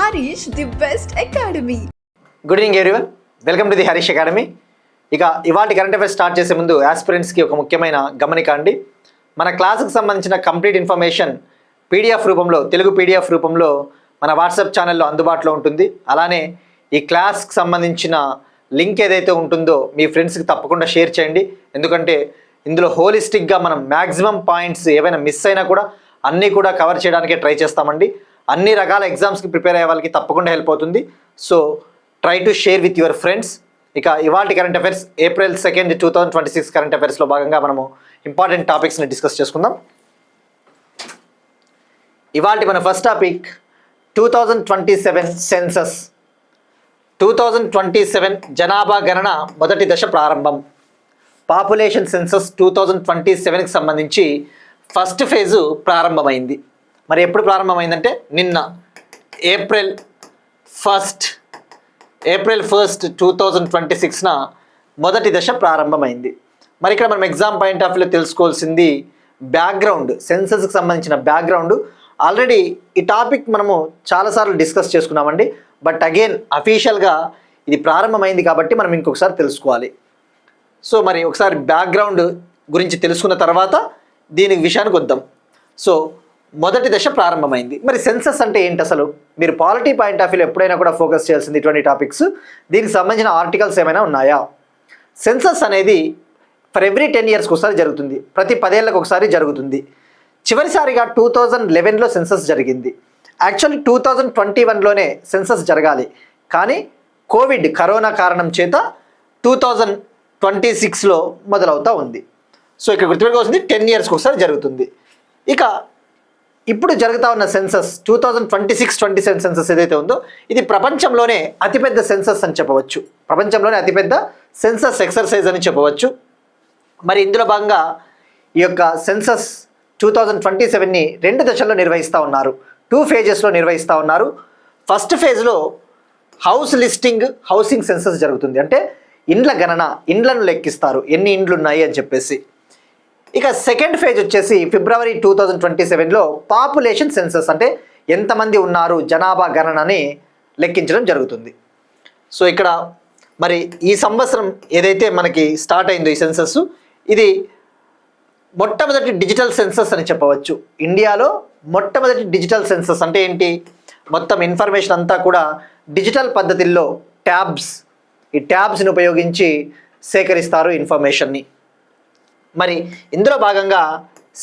Harish, the best academy. Good evening everyone, welcome to the Harish academy. ఇక ఇవాళ current affairs start చేసే ముందు ఆస్పిరెంట్స్కి ఒక ముఖ్యమైన గమనిక అండి. మన క్లాసుకు సంబంధించిన కంప్లీట్ ఇన్ఫర్మేషన్ పీడిఎఫ్ రూపంలో, తెలుగు పీడిఎఫ్ రూపంలో మన వాట్సాప్ ఛానల్లో అందుబాటులో ఉంటుంది. అలానే ఈ క్లాస్కి సంబంధించిన లింక్ ఏదైతే ఉంటుందో మీ ఫ్రెండ్స్కి తప్పకుండా షేర్ చేయండి. ఎందుకంటే ఇందులో హోలిస్టిక్గా మనం మ్యాక్సిమం పాయింట్స్ ఏవైనా మిస్ అయినా కూడా అన్నీ కూడా కవర్ చేయడానికే ట్రై చేస్తామండి. అన్ని రకాల ఎగ్జామ్స్కి ప్రిపేర్ అయ్యే వాళ్ళకి తప్పకుండా హెల్ప్ అవుతుంది. So try to share with your friends. ఇక ఇవాళ కరెంట్ అఫైర్స్ April 2, 2026 కరెంట్ అఫైర్స్లో భాగంగా మనము ఇంపార్టెంట్ టాపిక్స్ని డిస్కస్ చేసుకుందాం. ఇవాళ మన ఫస్ట్ టాపిక్ 2027 సెన్సస్. 2027 జనాభా గణన మొదటి దశ ప్రారంభం. పాపులేషన్ సెన్సస్ 2027కి సంబంధించి ఫస్ట్ ఫేజు ప్రారంభమైంది. మరి ఎప్పుడు ప్రారంభమైందంటే నిన్న April 1, 2026న మొదటి దశ ప్రారంభమైంది. మరి ఇక్కడ మనం ఎగ్జామ్ పాయింట్ ఆఫ్ వ్యూలో తెలుసుకోవాల్సింది బ్యాక్గ్రౌండ్, సెన్సస్కి సంబంధించిన బ్యాక్గ్రౌండ్. ఆల్రెడీ ఈ టాపిక్ మనము చాలాసార్లు డిస్కస్ చేసుకున్నామండి. బట్ అగైన్ అఫీషియల్గా ఇది ప్రారంభమైంది కాబట్టి మనం ఇంకొకసారి తెలుసుకోవాలి. సో మరి ఒకసారి బ్యాక్గ్రౌండ్ గురించి తెలుసుకున్న తర్వాత దీని విషయానికి వద్దాం. సో మొదటి దశ ప్రారంభమైంది. మరి సెన్సస్ అంటే ఏంటి అసలు? మీరు పాలిటీ పాయింట్ ఆఫ్ వ్యూలో ఎప్పుడైనా కూడా ఫోకస్ చేయాల్సింది ఇటువంటి టాపిక్స్. దీనికి సంబంధించిన ఆర్టికల్స్ ఏమైనా ఉన్నాయా? సెన్సస్ అనేది ఫర్ ఎవ్రీ 10 yearsకి ఒకసారి జరుగుతుంది. ప్రతి 10 ఏళ్ళకు ఒకసారి జరుగుతుంది. చివరిసారిగా 2011లో సెన్సస్ జరిగింది. యాక్చువల్లీ 2021లోనే సెన్సస్ జరగాలి, కానీ కరోనా కారణం చేత 2026లో మొదలవుతూ ఉంది. సో ఇక్కడ గుర్తుపెట్టుకోవాల్సింది 10 yearsకి ఒకసారి జరుగుతుంది. ఇక ఇప్పుడు జరుగుతూ ఉన్న సెన్సస్ 2026-27 సెన్సస్ ఏదైతే ఉందో ఇది ప్రపంచంలోనే అతిపెద్ద సెన్సస్ అని చెప్పవచ్చు. ప్రపంచంలోనే అతిపెద్ద సెన్సస్ ఎక్సర్సైజ్ అని చెప్పవచ్చు. మరి ఇందులో భాగంగా ఈ యొక్క సెన్సస్ 2027ని 2 దశల్లో నిర్వహిస్తూ ఉన్నారు. 2 phases నిర్వహిస్తూ ఉన్నారు. ఫస్ట్ ఫేజ్లో హౌస్ లిస్టింగ్, హౌసింగ్ సెన్సస్ జరుగుతుంది. అంటే ఇండ్ల గణన, ఇండ్లను లెక్కిస్తారు, ఎన్ని ఇండ్లు ఉన్నాయి అని చెప్పేసి. ఇక సెకండ్ ఫేజ్ వచ్చేసి February 2027లో పాపులేషన్ సెన్సస్, అంటే ఎంతమంది ఉన్నారు జనాభా గణనని లెక్కించడం జరుగుతుంది. సో ఇక్కడ మరి ఈ సంవత్సరం ఏదైతే మనకి స్టార్ట్ అయిందో ఈ సెన్సస్, ఇది మొట్టమొదటి డిజిటల్ సెన్సస్ అని చెప్పవచ్చు. ఇండియాలో మొట్టమొదటి డిజిటల్ సెన్సస్ అంటే ఏంటి? మొత్తం ఇన్ఫర్మేషన్ అంతా కూడా డిజిటల్ పద్ధతిలో ఈ ట్యాబ్స్ని ఉపయోగించి సేకరిస్తారు ఇన్ఫర్మేషన్ని. మరి ఇందులో భాగంగా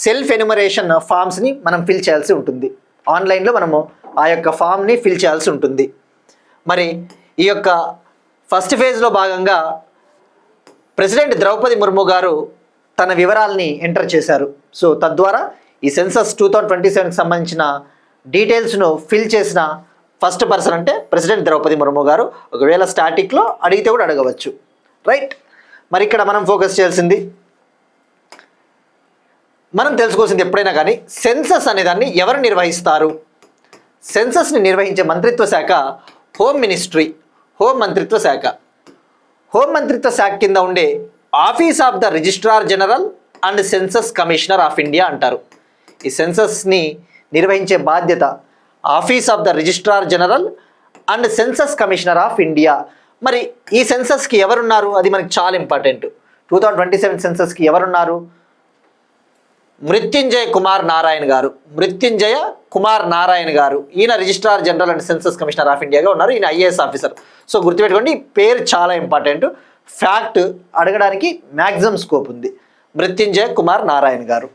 సెల్ఫ్ ఎన్యుమరేషన్ ఫామ్స్ని మనం ఫిల్ చేయాల్సి ఉంటుంది. ఆన్లైన్లో మనము ఆ యొక్క ఫామ్ని ఫిల్ చేయాల్సి ఉంటుంది. మరి ఈ యొక్క ఫస్ట్ ఫేజ్లో భాగంగా ప్రెసిడెంట్ ద్రౌపది ముర్ము గారు తన వివరాలని ఎంటర్ చేశారు. సో తద్వారా ఈ సెన్సస్ 2027కి సంబంధించిన డీటెయిల్స్ను ఫిల్ చేసిన ఫస్ట్ పర్సన్ అంటే ప్రెసిడెంట్ ద్రౌపది ముర్ము గారు. ఒకవేళ స్టాటిక్లో అడిగితే కూడా అడగవచ్చు, రైట్? మరి ఇక్కడ మనం ఫోకస్ చేయాల్సింది, మనం తెలుసుకోవాల్సింది ఎప్పుడైనా కానీ సెన్సస్ అనేదాన్ని ఎవరు నిర్వహిస్తారు? సెన్సస్ని నిర్వహించే మంత్రిత్వ శాఖ హోమ్ మినిస్ట్రీ, హోం మంత్రిత్వ శాఖ. హోం మంత్రిత్వ శాఖ కింద ఉండే office of the registrar general and census commissioner of India అంటారు. ఈ సెన్సస్ని నిర్వహించే బాధ్యత office of the registrar general and census commissioner of India. మరి ఈ సెన్సస్కి ఎవరున్నారు? అది మనకి చాలా ఇంపార్టెంట్. 2027 సెన్సస్కి ఎవరున్నారు? మృత్యుంజయ కుమార్ నారాయణ గారు. ఈయన registrar general and census commissioner of ఇండియాగా ఉన్నారు. ఈయన IAS ఆఫీసర్. సో గుర్తుపెట్టుకోండి, పేరు చాలా ఇంపార్టెంట్. ఫ్యాక్ట్ అడగడానికి మ్యాక్సిమం స్కోప్ ఉంది. మృత్యుంజయ కుమార్ నారాయణ గారు.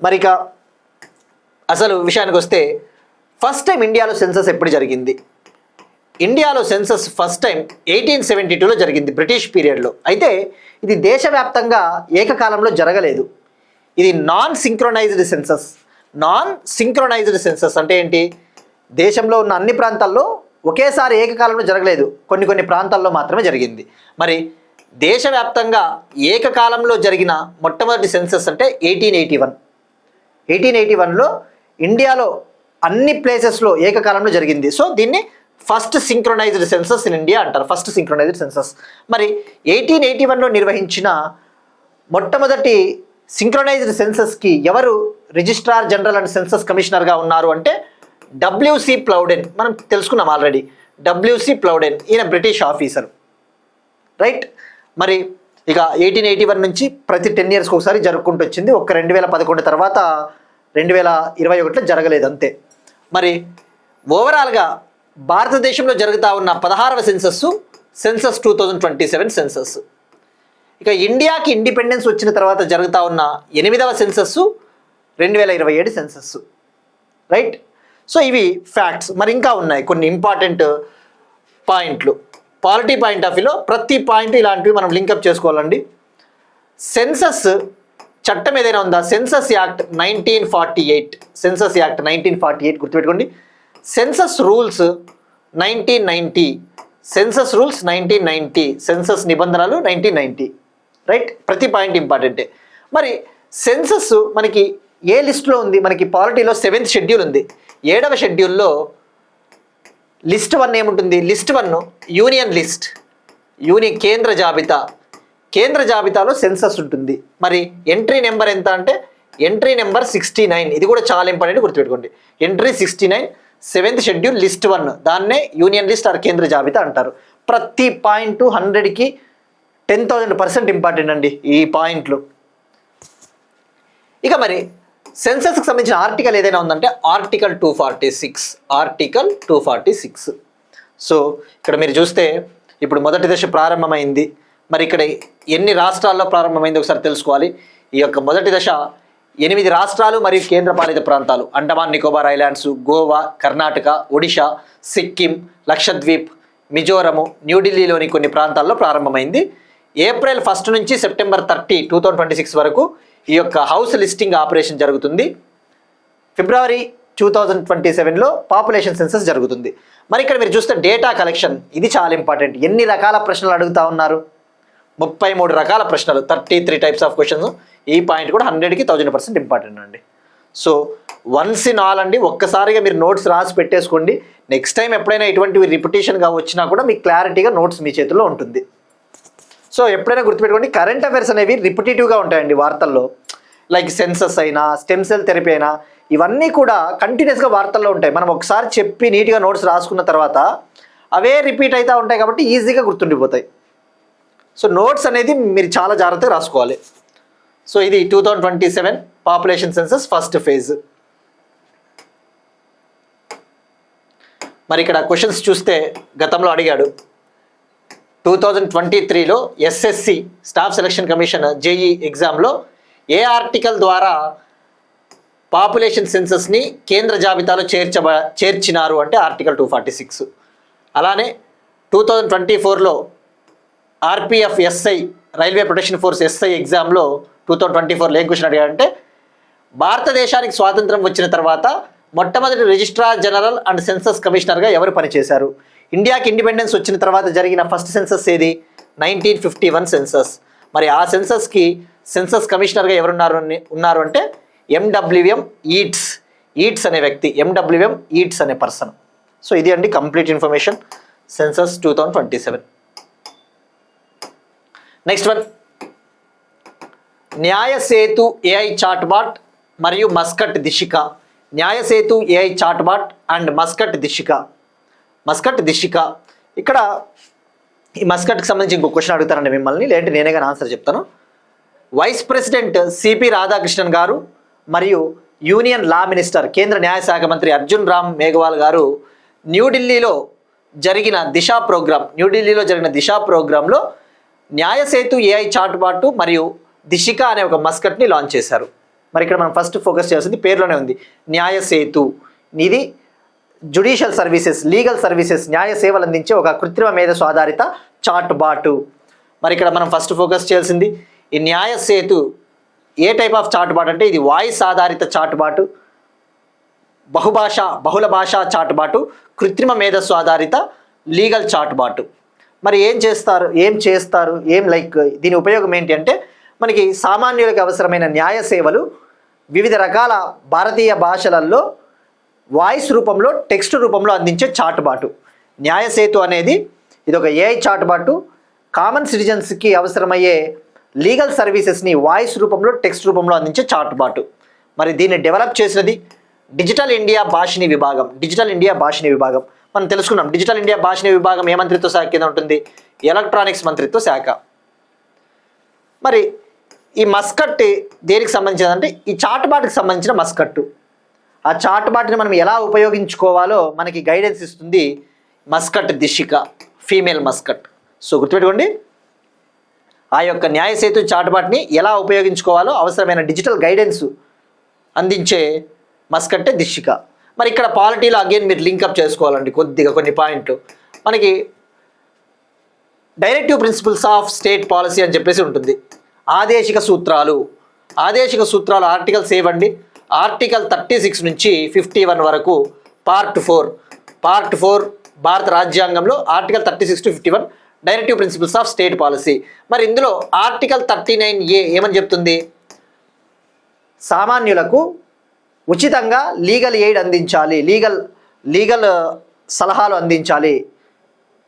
మరి ఇక అసలు విషయానికి వస్తే ఫస్ట్ టైం ఇండియాలో సెన్సస్ ఎప్పుడు జరిగింది? ఇండియాలో సెన్సస్ ఫస్ట్ టైం 1872లో జరిగింది, బ్రిటిష్ పీరియడ్లో. అయితే ఇది దేశవ్యాప్తంగా ఏకకాలంలో జరగలేదు. ఇది నాన్ సింక్రొనైజ్డ్ సెన్సస్ అంటే ఏంటి? దేశంలో ఉన్న అన్ని ప్రాంతాల్లో ఒకేసారి ఏకకాలంలో జరగలేదు, కొన్ని ప్రాంతాల్లో మాత్రమే జరిగింది. మరి దేశవ్యాప్తంగా ఏకకాలంలో జరిగిన మొట్టమొదటి సెన్సస్ అంటే 1881లో ఇండియాలో అన్ని ప్లేసెస్లో ఏకకాలంలో జరిగింది. సో దీన్ని first synchronised census in India అంటారు, ఫస్ట్ సింక్రొనైజ్డ్ సెన్సస్. మరి 1881లో నిర్వహించిన మొట్టమొదటి సింక్రొనైజ్డ్ సెన్సస్కి ఎవరు రిజిస్ట్రార్ జనరల్ అండ్ సెన్సస్ కమిషనర్గా ఉన్నారు అంటే డబ్ల్యూసి ప్లౌడెన్ మనం తెలుసుకున్నాం ఆల్రెడీ. డబ్ల్యూసి ప్లౌడెన్ ఈయన బ్రిటిష్ ఆఫీసర్, రైట్. మరి ఇక 1881 నుంచి ప్రతి 10 ఇయర్స్కి ఒకసారి జరుపుకుంటూ వచ్చింది. 2011 తర్వాత 2021లో జరగలేదు అంతే. మరి ఓవరాల్గా భారతదేశంలో జరుగుతూ ఉన్న 16వ సెన్సస్ 2027 సెన్సస్. ఇక ఇండియాకి ఇండిపెండెన్స్ వచ్చిన తర్వాత జరుగుతూ ఉన్న 8వ సెన్సస్ 2027 సెన్సస్, రైట్. సో ఇవి ఫ్యాక్ట్స్. మరి ఇంకా ఉన్నాయి కొన్ని ఇంపార్టెంట్ పాయింట్లు. పాలిటీ పాయింట్ ఆఫ్ వ్యూలో ప్రతి పాయింట్ ఇలాంటివి మనం లింకప్ చేసుకోవాలండి. సెన్సస్ చట్టం ఏదైనా ఉందా? సెన్సస్ యాక్ట్ 1948, సెన్సస్ యాక్ట్ 1948 గుర్తుపెట్టుకోండి. Census rules 1990, census rules 1990, census నిబంధనలు 1990, రైట్. ప్రతి పాయింట్ ఇంపార్టెంటే. మరి సెన్సస్ మనకి ఏ లిస్టులో ఉంది? మనకి పాలిటీలో 7th షెడ్యూల్ ఉంది. 7వ షెడ్యూల్లో లిస్ట్ 1 ఏముంటుంది? లిస్ట్ 1 యూనియన్ లిస్ట్, కేంద్ర జాబితా. కేంద్ర జాబితాలో సెన్సస్ ఉంటుంది. మరి ఎంట్రీ నెంబర్ ఎంత అంటే ఎంట్రీ నెంబర్ 69. ఇది కూడా చాలా ఇంపార్టెంట్, గుర్తుపెట్టుకోండి. ఎంట్రీ 69, 7th షెడ్యూల్ లిస్ట్ 1, దాన్నే యూనియన్ లిస్ట్ ఆర్ కేంద్ర జాబితా అంటారు. ప్రతి పాయింట్ 100కి 10,000% ఇంపార్టెంట్ అండి ఈ పాయింట్లు. ఇక మరి సెన్సస్కి సంబంధించిన ఆర్టికల్ ఏదైనా ఉందంటే ఆర్టికల్ 246, ఆర్టికల్ 246. సో ఇక్కడ మీరు చూస్తే ఇప్పుడు మొదటి దశ ప్రారంభమైంది. మరి ఇక్కడ ఎన్ని రాష్ట్రాల్లో ప్రారంభమైంది ఒకసారి తెలుసుకోవాలి. ఈ యొక్క మొదటి దశ 8 రాష్ట్రాలు మరియు కేంద్రపాలిత ప్రాంతాలు, అండమాన్ నికోబార్ ఐలాండ్స్, గోవా, కర్ణాటక, ఒడిషా, సిక్కిం, లక్షద్వీప్, మిజోరము, న్యూఢిల్లీలోని కొన్ని ప్రాంతాల్లో ప్రారంభమైంది. ఏప్రిల్ 1 నుంచి సెప్టెంబర్ 30, 2026 వరకు ఈ యొక్క హౌస్ లిస్టింగ్ ఆపరేషన్ జరుగుతుంది. ఫిబ్రవరి 2027లో పాపులేషన్ సెన్సస్ జరుగుతుంది. మరి ఇక్కడ మీరు చూస్తే డేటా కలెక్షన్, ఇది చాలా ఇంపార్టెంట్. ఎన్ని రకాల ప్రశ్నలు అడుగుతా ఉన్నారు? 33 రకాల ప్రశ్నలు, 33 టైప్స్ ఆఫ్ క్వశ్చన్స్. ఈ పాయింట్ కూడా 100కి 1000% ఇంపార్టెంట్ అండి. సో వన్స్ ఇన్ ఆల్ అండి, ఒక్కసారిగా మీరు నోట్స్ రాసి పెట్టేసుకోండి. నెక్స్ట్ టైం ఎప్పుడైనా ఇటువంటివి రిపిటేషన్గా వచ్చినా కూడా మీకు క్లారిటీగా నోట్స్ మీ చేతిలో ఉంటుంది. సో ఎప్పుడైనా గుర్తుపెట్టుకోండి, కరెంట్ అఫైర్స్ అనేవి రిపిటేటివ్గా ఉంటాయండి వార్తల్లో. లైక్ సెన్సస్ అయినా, స్టెమ్ సెల్ థెరపీ అయినా, ఇవన్నీ కూడా కంటిన్యూస్గా వార్తల్లో ఉంటాయి. మనం ఒకసారి చెప్పి నీట్గా నోట్స్ రాసుకున్న తర్వాత అవే రిపీట్ అవుతూ ఉంటాయి కాబట్టి ఈజీగా గుర్తుండిపోతాయి. సో నోట్స్ అనేది మీరు చాలా జాగ్రత్తగా రాసుకోవాలి. సో ఇది 2027 పాపులేషన్ సెన్సస్ ఫస్ట్ ఫేజ్. మరి ఇక్కడ క్వశ్చన్స్ చూస్తే గతంలో అడిగాడు. 2023లో SSC staff selection commission JE ఎగ్జామ్లో ఏ ఆర్టికల్ ద్వారా పాపులేషన్ సెన్సస్ని కేంద్ర జాబితాలో చేర్చినారు అంటే ఆర్టికల్ 246. అలానే 2024లో RPF SI, railway protection force SI ఎగ్జామ్లో 2024లో ఏం క్వశ్చన్ అడిగాడంటే భారతదేశానికి స్వాతంత్రం వచ్చిన తర్వాత మొట్టమొదటి రిజిస్ట్రార్ జనరల్ అండ్ సెన్సస్ కమిషనర్గా ఎవరు పనిచేశారు? ఇండియాకి ఇండిపెండెన్స్ వచ్చిన తర్వాత జరిగిన ఫస్ట్ సెన్సస్ ఏది? 1951 సెన్సస్. మరి ఆ సెన్సస్కి సెన్సస్ కమిషనర్గా ఉన్నారు అంటే ఎండబ్ల్యూఎం ఈట్స్ అనే వ్యక్తి, ఎండబ్ల్యూఎం ఈట్స్ అనే పర్సన్. సో ఇది అండి complete information census 2027. Next one, Nyayasetu AI chatbot మరియు mascot Dishika. Nyayasetu AI chatbot and mascot Dishika. ఇక్కడ ఈ మస్కట్కి సంబంధించి ఇంకో క్వశ్చన్ అడుగుతానండి మిమ్మల్ని, లేదంటే నేనే కానీ ఆన్సర్ చెప్తాను. వైస్ ప్రెసిడెంట్ సిపి రాధాకృష్ణన్ గారు మరియు యూనియన్ లా మినిస్టర్, కేంద్ర న్యాయశాఖ మంత్రి అర్జున్ రామ్ మేఘవాల్ గారు న్యూఢిల్లీలో జరిగిన దిశా ప్రోగ్రాంలో న్యాయసేతు ఏఐ చాట్బాటు మరియు దిశిక అనే ఒక మస్కట్ని లాంచ్ చేశారు. మరి ఇక్కడ మనం ఫస్ట్ ఫోకస్ చేయాల్సింది పేరులోనే ఉంది, న్యాయసేతు. ఇది జుడిషియల్ సర్వీసెస్, లీగల్ సర్వీసెస్, న్యాయ సేవలు అందించే ఒక కృత్రిమ మేధస్సు ఆధారిత చాట్బాటు. మరి ఇక్కడ మనం ఫస్ట్ ఫోకస్ చేయాల్సింది ఈ న్యాయసేతు ఏ టైప్ ఆఫ్ చాట్బాట్ అంటే ఇది వాయిస్ ఆధారిత చాట్బాటు, బహుళ భాషా చాట్బాటు, కృత్రిమ మేధస్సు ఆధారిత లీగల్ చాట్బాటు. మరి ఏం చేస్తారు లైక్ దీని ఉపయోగం ఏంటి అంటే మనకి సామాన్యులకు అవసరమైన న్యాయ సేవలు వివిధ రకాల భారతీయ భాషలలో వాయిస్ రూపంలో, టెక్స్ట్ రూపంలో అందించే చాట్బాటు. న్యాయసేతు అనేది ఇది ఒక ఏఐ చాట్బాటు, కామన్ సిటిజన్స్కి అవసరమయ్యే లీగల్ సర్వీసెస్ని వాయిస్ రూపంలో, టెక్స్ట్ రూపంలో అందించే చాట్బాటు. మరి దీన్ని డెవలప్ చేసినది డిజిటల్ ఇండియా భాషిని విభాగం మనం తెలుసుకున్నాం. డిజిటల్ ఇండియా భాషిని విభాగం ఏ మంత్రిత్వ శాఖ కింద ఉంటుంది? ఎలక్ట్రానిక్స్ మంత్రిత్వ శాఖ. మరి ఈ మస్కట్ దేనికి సంబంధించిందంటే ఈ చాట్బాట్కి సంబంధించిన మస్కట్టు. ఆ చాట్బాట్ని మనం ఎలా ఉపయోగించుకోవాలో మనకి గైడెన్స్ ఇస్తుంది మస్కట్ దిశిక, ఫీమేల్ మస్కట్. సో గుర్తుపెట్టుకోండి, ఆ యొక్క న్యాయ సేతు చాట్బాట్ని ఎలా ఉపయోగించుకోవాలో అవసరమైన డిజిటల్ గైడెన్స్ అందించే మస్కట్టే దిశిక. మరి ఇక్కడ పాలిటీలో అగైన్ మీరు లింకప్ చేసుకోవాలండి కొద్దిగా కొన్ని పాయింట్లు. మనకి directive principles of state policy అని చెప్పేసి ఉంటుంది. ఆదేశిక సూత్రాలు ఆర్టికల్స్ ఏవండి? ఆర్టికల్ 36 నుంచి 51 వరకు పార్ట్ 4 భారత రాజ్యాంగంలో article 36 to 51 directive principles of state policy. మరి ఇందులో ఆర్టికల్ 39A ఏమని చెప్తుంది? సామాన్యులకు ఉచితంగా లీగల్ ఎయిడ్ అందించాలి, లీగల్ సలహాలు అందించాలి.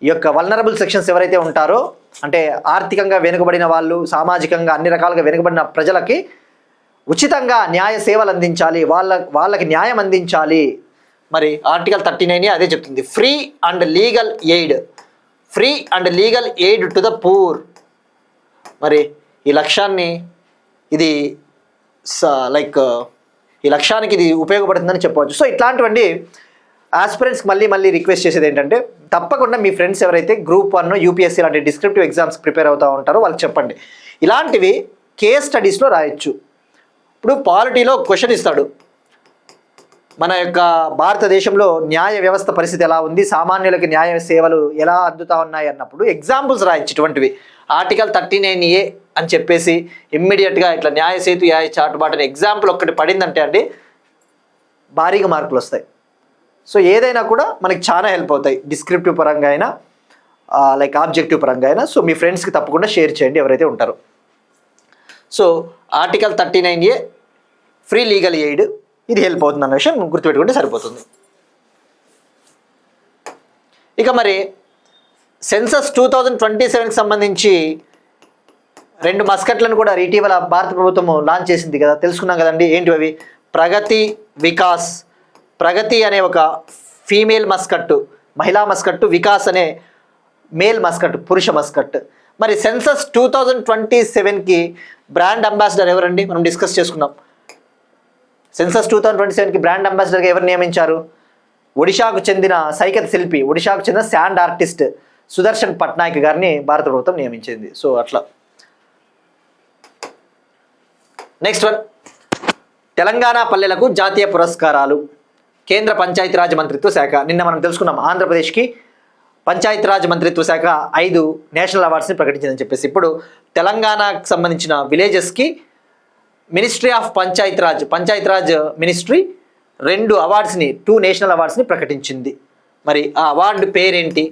ఈ యొక్క వల్నరబుల్ సెక్షన్స్ ఎవరైతే ఉంటారో, అంటే ఆర్థికంగా వెనుకబడిన వాళ్ళు, సామాజికంగా అన్ని రకాలుగా వెనుకబడిన ప్రజలకి ఉచితంగా న్యాయ సేవలు అందించాలి, వాళ్ళకి న్యాయం అందించాలి. మరి ఆర్టికల్ 39 అదే చెప్తుంది. Free and legal aid to the poor. మరి ఈ లక్ష్యాన్ని ఈ లక్ష్యానికి ఇది ఉపయోగపడుతుందని చెప్పవచ్చు. సో ఇట్లాంటివండి ఆస్పిరెంట్స్కి మళ్ళీ రిక్వెస్ట్ చేసేది ఏంటంటే, తప్పకుండా మీ ఫ్రెండ్స్ ఎవరైతే గ్రూప్ 1 యూపీఎస్సీ లాంటి డిస్క్రిప్టివ్ ఎగ్జామ్స్ ప్రిపేర్ అవుతూ ఉంటారో వాళ్ళకి చెప్పండి. ఇలాంటివి కేస్ స్టడీస్లో రాయొచ్చు. ఇప్పుడు పాలిటీలో క్వశ్చన్ ఇస్తాడు, మన యొక్క భారతదేశంలో న్యాయ వ్యవస్థ పరిస్థితి ఎలా ఉంది, సామాన్యులకి న్యాయ సేవలు ఎలా అందుతా ఉన్నాయి అన్నప్పుడు ఎగ్జాంపుల్స్ రాయొచ్చు. ఇటువంటివి ఆర్టికల్ 39A అని చెప్పేసి ఇమ్మీడియట్గా ఇట్లా న్యాయ సేతు న్యాయ చాటుబాటు అనే ఎగ్జాంపుల్ ఒక్కటి పడిందంటే అండి భారీగా మార్కులు వస్తాయి. సో ఏదైనా కూడా మనకి చాలా హెల్ప్ అవుతాయి, డిస్క్రిప్టివ్ పరంగా అయినా ఆబ్జెక్టివ్ పరంగా అయినా. సో మీ ఫ్రెండ్స్కి తప్పకుండా షేర్ చేయండి ఎవరైతే ఉంటారో. So article 39A free legal aid, ఇది హెల్ప్ అవుతుంది అన్న విషయం గుర్తుపెట్టుకుంటే సరిపోతుంది. ఇక మరి సెన్సస్ 2027కి సంబంధించి 2 మస్కట్లను కూడా ఇటీవల భారత ప్రభుత్వం లాంచ్ చేసింది కదా, తెలుసుకున్నాం కదండి. ఏంటి అవి? ప్రగతి, వికాస్. ప్రగతి అనే ఒక ఫీమేల్ మస్కట్టు, మహిళా మస్కట్టు. వికాస్ అనే మేల్ మస్కట్, పురుష మస్కట్. మరి సెన్సస్ 2027కి బ్రాండ్ అంబాసిడర్ ఎవరండి? మనం డిస్కస్ చేసుకున్నాం. సెన్సస్ 2027కి బ్రాండ్ అంబాసిడర్గా ఎవరు నియమించారు? ఒడిశాకు చెందిన సైకత్ శిల్పి, ఒడిశాకు చెందిన శాండ్ ఆర్టిస్ట్ సుదర్శన్ పట్నాయక్ గారిని భారత ప్రభుత్వం నియమించింది. సో అట్లా. నెక్స్ట్ వన్, తెలంగాణ పల్లెలకు జాతీయ పురస్కారాలు. కేంద్ర పంచాయతీరాజ్ మంత్రిత్వ శాఖ, నిన్న మనం తెలుసుకున్నాం ఆంధ్రప్రదేశ్కి పంచాయతీరాజ్ మంత్రిత్వ శాఖ 5 నేషనల్ అవార్డ్స్ని ప్రకటించిందని చెప్పేసి. ఇప్పుడు తెలంగాణకు సంబంధించిన విలేజెస్కి మినిస్ట్రీ ఆఫ్ పంచాయతీరాజ్ మినిస్ట్రీ 2 అవార్డ్స్ని, 2 నేషనల్ అవార్డ్స్ని ప్రకటించింది. మరి ఆ అవార్డు పేరేంటి?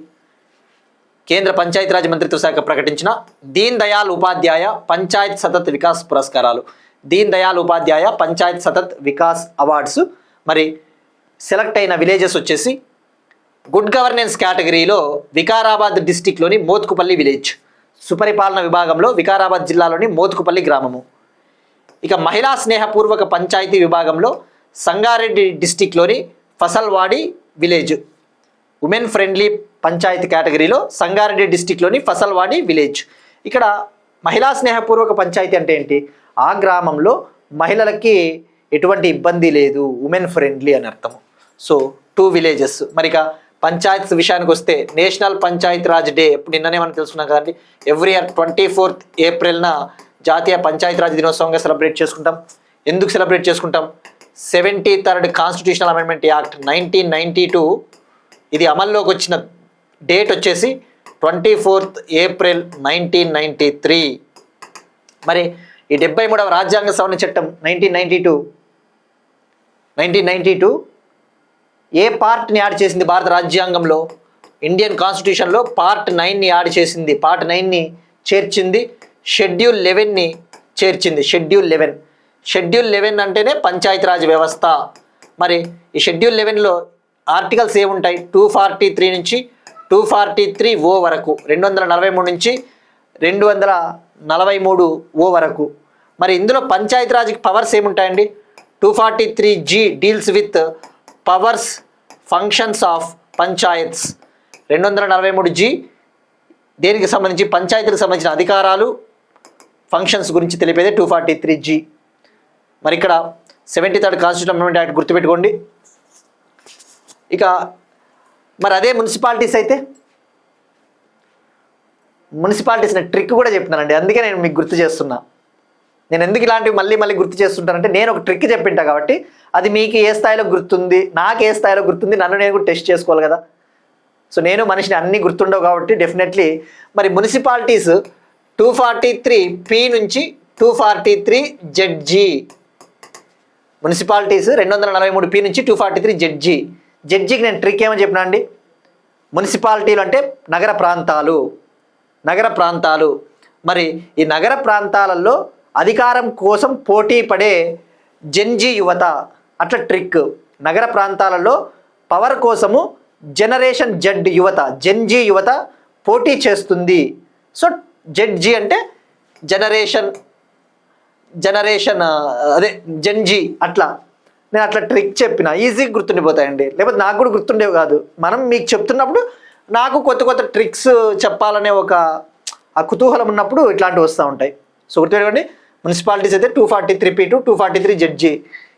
కేంద్ర పంచాయతీరాజ్ మంత్రిత్వ శాఖ ప్రకటించిన దీన్ దయాళ్ ఉపాధ్యాయ పంచాయత్ సతత్ వికాస్ పురస్కారాలు, దీన్ దయాళ్ ఉపాధ్యాయ పంచాయత్ సతత్ వికాస్ అవార్డ్స్. మరి సెలెక్ట్ అయిన విలేజెస్ వచ్చేసి గుడ్ గవర్నెన్స్ కేటగిరీలో వికారాబాద్ డిస్టిక్లోని మోత్కుపల్లి విలేజ్, సుపరిపాలన విభాగంలో వికారాబాద్ జిల్లాలోని మోత్కుపల్లి గ్రామము. ఇక మహిళా స్నేహపూర్వక పంచాయతీ విభాగంలో సంగారెడ్డి డిస్టిక్లోని Fasalwadi village, women friendly panchayati కేటగిరీలో సంగారెడ్డి డిస్టిక్లోని ఫసల్వాడి విలేజ్. ఇక్కడ మహిళా స్నేహపూర్వక పంచాయతీ అంటే ఏంటి? ఆ గ్రామంలో మహిళలకి ఎటువంటి ఇబ్బంది లేదు, ఉమెన్ ఫ్రెండ్లీ అని అర్థము. So 2 villages. మరి ఇక పంచాయత్ విషయానికి వస్తే నేషనల్ పంచాయత్ రాజ్ డే ఎప్పుడు నిన్ననే మనం తెలుసుకున్నాం కదండి. ఎవ్రీ ఇయర్ 24th ఏప్రిల్న జాతీయ పంచాయతీరాజ్ దినోత్సవంగా సెలబ్రేట్ చేసుకుంటాం. ఎందుకు సెలబ్రేట్ చేసుకుంటాం? 73rd కాన్స్టిట్యూషనల్ అమెండ్మెంట్ యాక్ట్ 1992 ఇది అమల్లోకి వచ్చిన డేట్ వచ్చేసి 24th ఏప్రిల్ 1993. మరి ఈ 73వ రాజ్యాంగ సవరణ చట్టం 1992 ఏ పార్ట్ని యాడ్ చేసింది భారత రాజ్యాంగంలో? ఇండియన్ కాన్స్టిట్యూషన్లో పార్ట్ 9ని యాడ్ చేసింది, పార్ట్ 9ని చేర్చింది, షెడ్యూల్ 11ని చేర్చింది. షెడ్యూల్ 11 అంటేనే పంచాయతీరాజ్ వ్యవస్థ. మరి ఈ షెడ్యూల్ 11లో ఆర్టికల్స్ ఏముంటాయి? 243 నుంచి 243O వరకు, 243 నుంచి 243O వరకు. మరి ఇందులో పంచాయతీరాజ్కి పవర్స్ ఏముంటాయండి? 243G deals with powers functions of panchayats. 243G దేనికి సంబంధించి? పంచాయతీలకు సంబంధించిన అధికారాలు ఫంక్షన్స్ గురించి తెలిపేదే 243G. మరి ఇక్కడ 73rd కాన్స్టిట్యూషన్ అమెండ్మెంట్ యాక్ట్ గుర్తుపెట్టుకోండి. ఇక మరి అదే మున్సిపాలిటీస్ అయితే, మున్సిపాలిటీస్ ట్రిక్ కూడా చెప్తున్నానండి, అందుకే నేను మీకు గుర్తు చేస్తున్నా. నేను ఎందుకు ఇలాంటివి మళ్ళీ మళ్ళీ గుర్తు చేస్తుంటానంటే నేను ఒక ట్రిక్ చెప్పింటా కాబట్టి అది మీకు ఏ స్థాయిలో గుర్తుంది, నాకు ఏ స్థాయిలో గుర్తుంది, నన్ను నేను కూడా టెస్ట్ చేసుకోవాలి కదా. సో నేను మనిషిని అన్నీ గుర్తుండవు కాబట్టి డెఫినెట్లీ మరి మున్సిపాలిటీస్ 243P నుంచి 243ZG, మున్సిపాలిటీస్ 243P నుంచి 243ZG. జడ్జికి నేను ట్రిక్ ఏమని చెప్పినా అండి, మున్సిపాలిటీలు అంటే నగర ప్రాంతాలు, నగర ప్రాంతాలు. మరి ఈ నగర ప్రాంతాలలో అధికారం కోసం పోటీ పడే జెన్జీ యువత, అట్లా ట్రిక్. నగర ప్రాంతాలలో పవర్ కోసము జనరేషన్ జెడ్ యువత, జెన్జీ యువత పోటీ చేస్తుంది. సో జెడ్జీ అంటే జనరేషన్ అదే జెన్జీ. అట్లా నేను అట్లా ట్రిక్ చెప్పిన ఈజీగా గుర్తుండిపోతాయండి, లేకపోతే నాకు కూడా గుర్తుండేవి కాదు. మనం మీకు చెప్తున్నప్పుడు నాకు కొత్త కొత్త ట్రిక్స్ చెప్పాలనే ఒక ఆ కుతూహలం ఉన్నప్పుడు ఇట్లాంటివి వస్తూ ఉంటాయి. సో గుర్తుపెట్టుకోండి, మున్సిపాలిటీస్ అయితే 243P to 243ZG.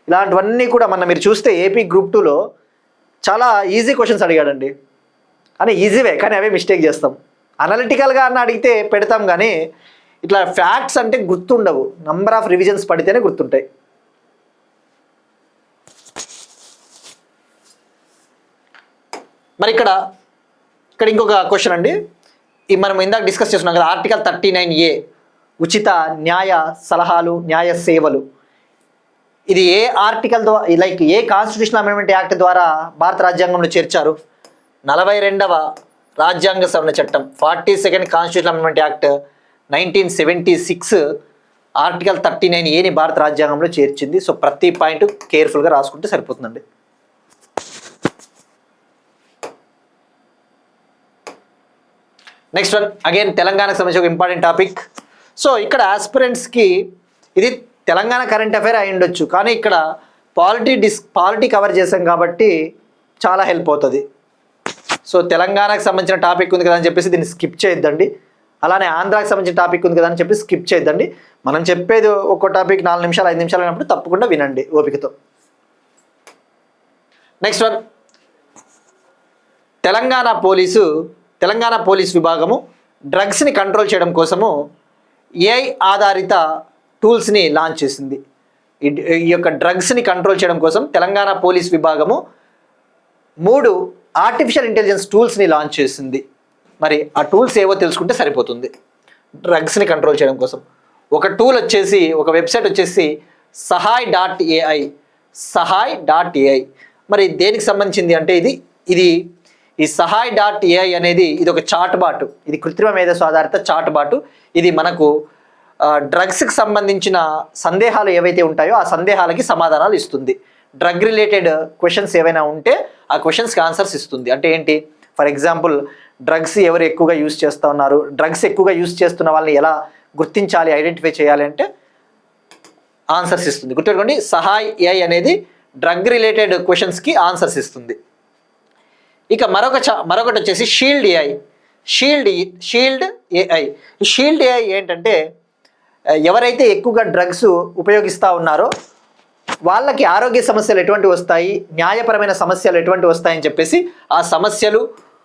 ఇలాంటివన్నీ కూడా మీరు చూస్తే ఏపీ గ్రూప్ 2లో చాలా ఈజీ క్వశ్చన్స్ అడిగాడండి. అని ఈజీవే, కానీ అవే మిస్టేక్ చేస్తాం. అనలిటికల్గా అన్న అడిగితే పెడతాం, కానీ ఇట్లా ఫ్యాక్ట్స్ అంటే గుర్తుండవు. నంబర్ ఆఫ్ రివిజన్స్ పడితేనే గుర్తుంటాయి. మరి ఇక్కడ ఇంకొక క్వశ్చన్ అండి, మనం ఇందాక డిస్కస్ చేస్తున్నాం కదా, ఆర్టికల్ 39A ఉచిత న్యాయ సలహాలు, న్యాయ సేవలు. ఇది ఏ ఆర్టికల్ ద్వారా, like a constitution amendment act ద్వారా భారత రాజ్యాంగంలో చేర్చారు? 42వ రాజ్యాంగ సవరణ చట్టం, 42nd constitution amendment act 1976 article 39Aని భారత రాజ్యాంగంలో చేర్చింది. సో ప్రతి పాయింట్ కేర్ఫుల్గా రాసుకుంటే సరిపోతుందండి. నెక్స్ట్ వన్ అగైన్ తెలంగాణకు సంబంధించి ఒక ఇంపార్టెంట్ టాపిక్. సో ఇక్కడ ఆస్పిరెంట్స్కి ఇది తెలంగాణ కరెంట్ అఫైర్ అయి ఉండొచ్చు, కానీ ఇక్కడ పాలిటీ కవర్ చేసాం కాబట్టి చాలా హెల్ప్ అవుతుంది. సో తెలంగాణకు సంబంధించిన టాపిక్ ఉంది కదా అని చెప్పేసి దీన్ని స్కిప్ చేయొద్దండి. అలానే ఆంధ్రాకి సంబంధించిన టాపిక్ ఉంది కదా అని చెప్పి స్కిప్ చేయొద్దండి. మనం చెప్పేది ఒక్కో టాపిక్ 4 నిమిషాలు 5 నిమిషాలు అయినప్పుడు తప్పకుండా వినండి ఓపికతో. నెక్స్ట్ వన్, తెలంగాణ పోలీసు విభాగము డ్రగ్స్ని కంట్రోల్ చేయడం కోసము ఏఐ ఆధారిత టూల్స్ని లాంచ్ చేసింది. ఈ యొక్క డ్రగ్స్ని కంట్రోల్ చేయడం కోసం తెలంగాణ పోలీస్ విభాగము 3 ఆర్టిఫిషియల్ ఇంటెలిజెన్స్ టూల్స్ని లాంచ్ చేసింది. మరి ఆ టూల్స్ ఏవో తెలుసుకుంటే సరిపోతుంది. డ్రగ్స్ని కంట్రోల్ చేయడం కోసం ఒక టూల్ వచ్చేసి, ఒక వెబ్సైట్ వచ్చేసి sahay.ai. మరి దేనికి సంబంధించింది అంటే ఇది ఈ sahay.ai అనేది ఇది ఒక చాట్ బాట్, ఇది కృత్రిమ మేధస్సు ఆధారిత చాట్ బాట్. ఇది మనకు డ్రగ్స్కి సంబంధించిన సందేహాలు ఏవైతే ఉంటాయో ఆ సందేహాలకి సమాధానాలు ఇస్తుంది. డ్రగ్ రిలేటెడ్ క్వశ్చన్స్ ఏవైనా ఉంటే ఆ క్వశ్చన్స్కి ఆన్సర్స్ ఇస్తుంది. అంటే ఏంటి, ఫర్ ఎగ్జాంపుల్ డ్రగ్స్ ఎవరు ఎక్కువగా యూజ్ చేస్తూ ఉన్నారు, డ్రగ్స్ ఎక్కువగా యూజ్ చేస్తున్న వాళ్ళని ఎలా గుర్తించాలి, ఐడెంటిఫై చేయాలి అంటే ఆన్సర్స్ ఇస్తుంది. గుర్తుపెట్టుకోండి, sahay.ai అనేది డ్రగ్ రిలేటెడ్ క్వశ్చన్స్కి ఆన్సర్స్ ఇస్తుంది. ఇక మరొకటి వచ్చేసి షీల్డ్ AI. ఈ షీల్డ్ AI ఏంటంటే, ఎవరైతే ఎక్కువగా డ్రగ్స్ ఉపయోగిస్తూ ఉన్నారో వాళ్ళకి ఆరోగ్య సమస్యలు ఎటువంటి వస్తాయి, న్యాయపరమైన సమస్యలు ఎటువంటి వస్తాయని చెప్పేసి ఆ సమస్యలు